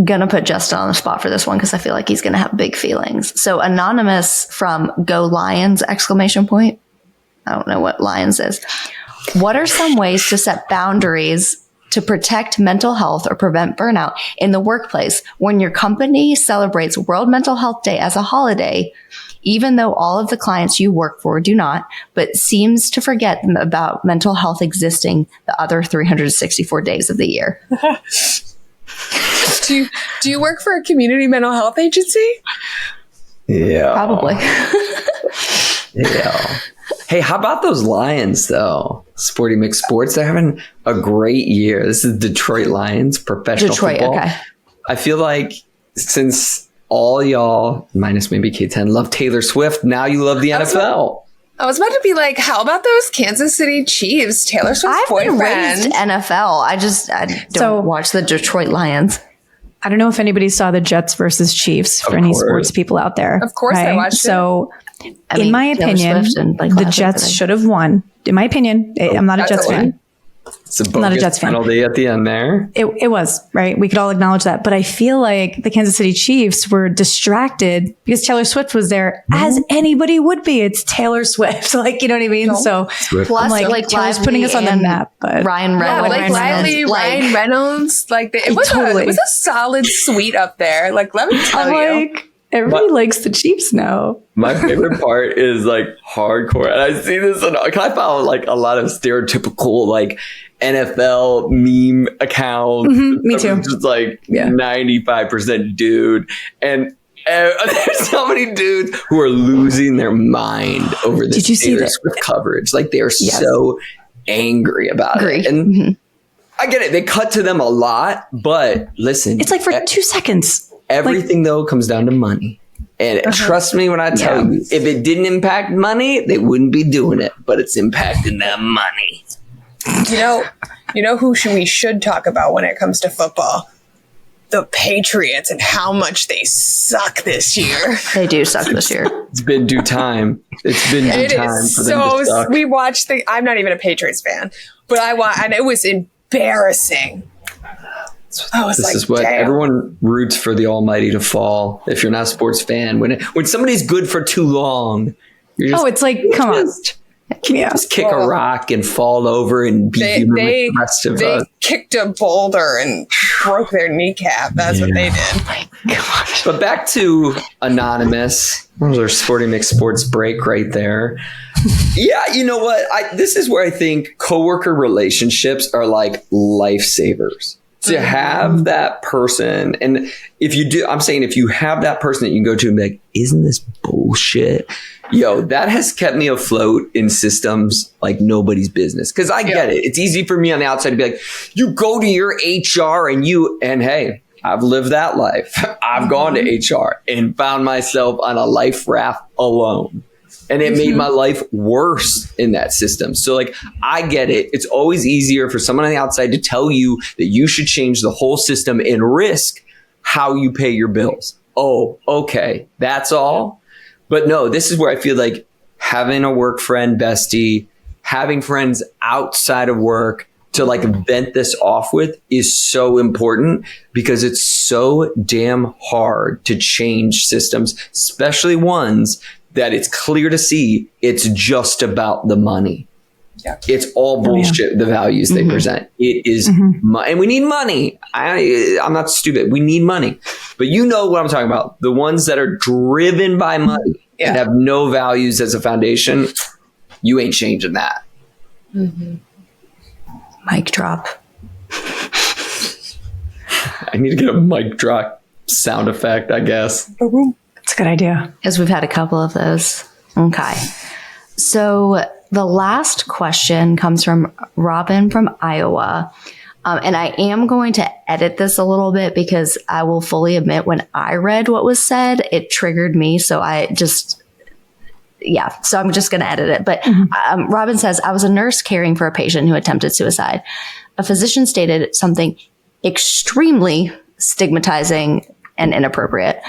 Speaker 3: gonna put Justin on the spot for this one because I feel like he's gonna have big feelings. So Anonymous from Go Lions ! I don't know what Lions is. What are some ways to set boundaries to protect mental health or prevent burnout in the workplace when your company celebrates World Mental Health Day as a holiday, even though all of the clients you work for do not, but seems to forget about mental health existing the other 364 days of the year?
Speaker 1: Do you work for a community mental health agency?
Speaker 4: Yeah.
Speaker 3: Probably.
Speaker 4: Yeah. Hey, how about those Lions, though? Sporty Mixed Sports. They're having a great year. This is Detroit Lions, professional football.
Speaker 3: Okay.
Speaker 4: I feel like since all y'all, minus maybe K10, love Taylor Swift, now you love the NFL.
Speaker 1: I was about to be like, how about those Kansas City Chiefs? Taylor Swift's
Speaker 3: I've been
Speaker 1: boyfriend.
Speaker 3: raised NFL. I don't watch the Detroit Lions.
Speaker 2: I don't know if anybody saw the Jets versus Chiefs for any sports people out there.
Speaker 1: Of course I watched it.
Speaker 2: So in my opinion, the Jets should have won. In my opinion, I'm not a Jets fan.
Speaker 4: It's a bogus penalty at the end there.
Speaker 2: It was, right? We could all acknowledge that. But I feel like the Kansas City Chiefs were distracted because Taylor Swift was there, as anybody would be. It's Taylor Swift. Like, you know what I mean? So
Speaker 3: plus,
Speaker 2: like Taylor's putting us on the map. But
Speaker 3: Ryan Reynolds.
Speaker 1: Ryan Reynolds. Like, it was a solid suite up there. Like, let me tell you.
Speaker 2: Everybody likes the Chiefs now.
Speaker 4: My favorite part is like hardcore. And I see this, I follow like a lot of stereotypical like NFL meme accounts.
Speaker 2: Mm-hmm, me too.
Speaker 4: Just like 95% dude. And there's so many dudes who are losing their mind over this Taylor Swift coverage. Like they are so angry about it. And I get it. They cut to them a lot, but listen.
Speaker 2: It's like for 2 seconds.
Speaker 4: Everything, though, comes down to money. And trust me when I tell you, if it didn't impact money, they wouldn't be doing it. But it's impacting them money.
Speaker 1: You know who we should talk about when it comes to football? The Patriots and how much they suck this year.
Speaker 3: They do suck this year.
Speaker 4: It's been due time. It's been due time for them to suck.
Speaker 1: We watched I'm not even a Patriots fan, but and it was embarrassing.
Speaker 4: This is what everyone roots for, the almighty to fall. If you're not a sports fan, when somebody's good for too long, you're just,
Speaker 2: it's like, come on.
Speaker 4: Just kick a rock and fall over and be human with the rest of us. They
Speaker 1: kicked a boulder and broke their kneecap. That's what they did.
Speaker 3: Oh my gosh.
Speaker 4: But back to Anonymous. That was our Sporty Mixed Sports break right there. Yeah, you know what? This is where I think coworker relationships are like lifesavers. To have that person, and if you have that person that you can go to and be like, isn't this bullshit? Yo, that has kept me afloat in systems like nobody's business. Because I get it. It's easy for me on the outside to be like, you go to your HR and hey, I've lived that life. I've gone to HR and found myself on a life raft alone. And it made my life worse in that system. So like, I get it. It's always easier for someone on the outside to tell you that you should change the whole system and risk how you pay your bills. Oh, okay. That's all. But no, this is where I feel like having a work friend, bestie, having friends outside of work to like vent this off with is so important, because it's so damn hard to change systems, especially ones that it's clear to see it's just about the money. Yeah. It's all bullshit, the values they present. It is, and we need money. I'm not stupid. We need money. But you know what I'm talking about. The ones that are driven by money and have no values as a foundation, you ain't changing that.
Speaker 3: Mic drop.
Speaker 4: I need to get a mic drop sound effect, I guess.
Speaker 2: That's a good idea.
Speaker 3: Because we've had a couple of those. Okay. So the last question comes from Robin from Iowa. And I am going to edit this a little bit because I will fully admit when I read what was said, it triggered me. So so I'm just going to edit it. But Robin says, I was a nurse caring for a patient who attempted suicide. A physician stated something extremely stigmatizing and inappropriate.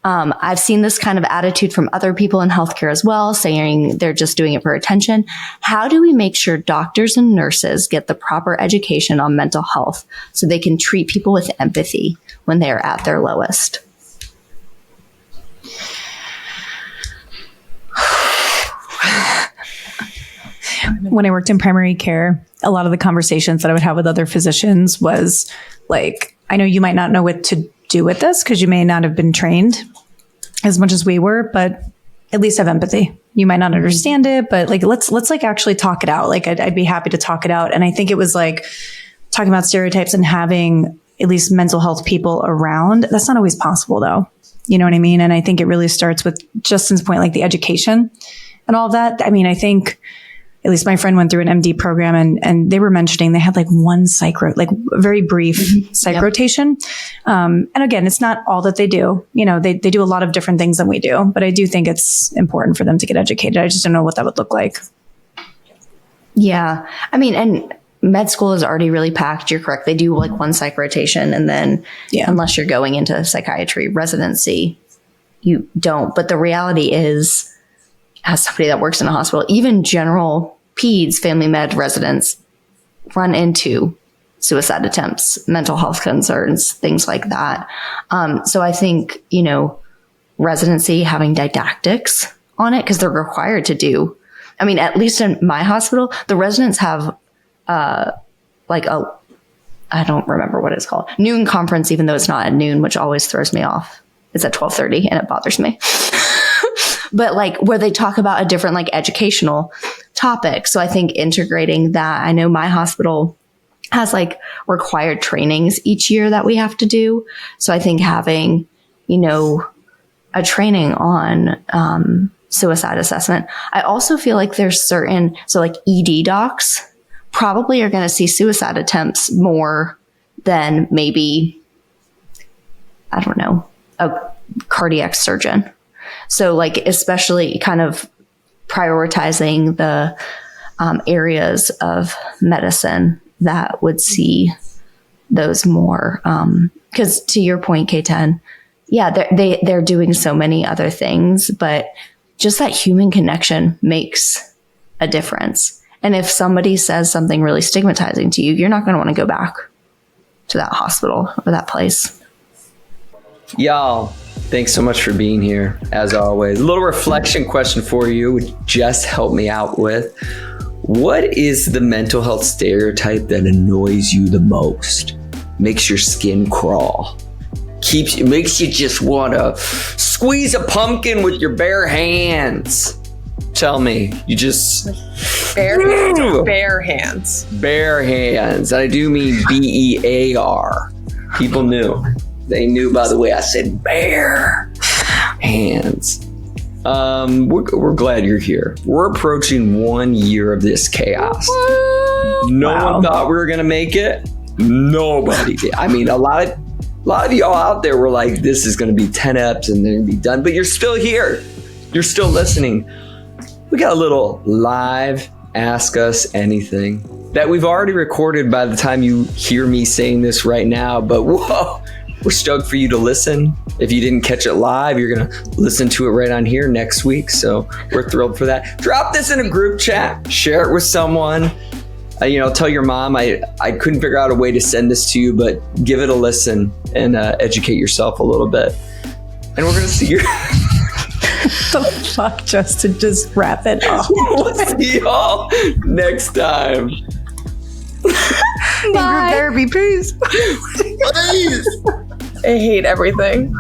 Speaker 3: I've seen this kind of attitude from other people in healthcare as well, saying they're just doing it for attention. How do we make sure doctors and nurses get the proper education on mental health so they can treat people with empathy when they are at their lowest?
Speaker 2: When I worked in primary care, a lot of the conversations that I would have with other physicians was like, I know you might not know what to do with this because you may not have been trained as much as we were, but at least have empathy. You might not understand it, but like, let's like actually talk it out. Like I'd be happy to talk it out. And I think it was like talking about stereotypes and having at least mental health people around. That's not always possible though. You know what I mean? And I think it really starts with Justin's point, like the education and all of that. I mean, I think at least my friend went through an MD program and they were mentioning they had like one psych, like a very brief psych rotation. And again, it's not all that they do. You know, they do a lot of different things than we do, but I do think it's important for them to get educated. I just don't know what that would look like.
Speaker 3: Yeah. I mean, and med school is already really packed. You're correct. They do like one psych rotation and then unless you're going into psychiatry residency, you don't. But the reality is, as somebody that works in a hospital, even general peds, family med residents run into suicide attempts, mental health concerns, things like that. So I think, you know, residency having didactics on it because they're required to do. I mean, at least in my hospital, the residents have I don't remember what it's called, noon conference, even though it's not at noon, which always throws me off. It's at 12:30 and it bothers me. But like where they talk about a different like educational topic. So I think integrating that, I know my hospital has like required trainings each year that we have to do. So I think having, you know, a training on suicide assessment. I also feel like there's certain, so like ED docs probably are going to see suicide attempts more than maybe, I don't know, a cardiac surgeon. So like, especially kind of prioritizing the areas of medicine that would see those more. Because to your point, K10, yeah, they're doing so many other things, but just that human connection makes a difference. And if somebody says something really stigmatizing to you, you're not going to want to go back to that hospital or that place.
Speaker 4: Y'all, thanks so much for being here, as always. A little reflection question for you would just help me out with. What is the mental health stereotype that annoys you the most? Makes your skin crawl? Makes you just want to squeeze a pumpkin with your bare hands? Tell me, you just...
Speaker 1: Bare hands.
Speaker 4: Bare hands. I do mean BEAR. People knew. They knew by the way I said bare hands. We're glad you're here. We're approaching 1 year of this chaos. No one thought we were gonna make it. Nobody did. I mean, a lot of y'all out there were like, this is gonna be 10 eps and then be done. But you're still here. You're still listening. We got a little live Ask Us Anything that we've already recorded by the time you hear me saying this right now. But whoa. We're stoked for you to listen. If you didn't catch it live, you're going to listen to it right on here next week. So we're thrilled for that. Drop this in a group chat. Share it with someone. Tell your mom I couldn't figure out a way to send this to you, but give it a listen and educate yourself a little bit. And we're going to see you.
Speaker 2: The fuck, Justin, just wrap it up.
Speaker 4: We'll see y'all next time.
Speaker 2: Bye. Therapy, peace.
Speaker 1: I hate everything.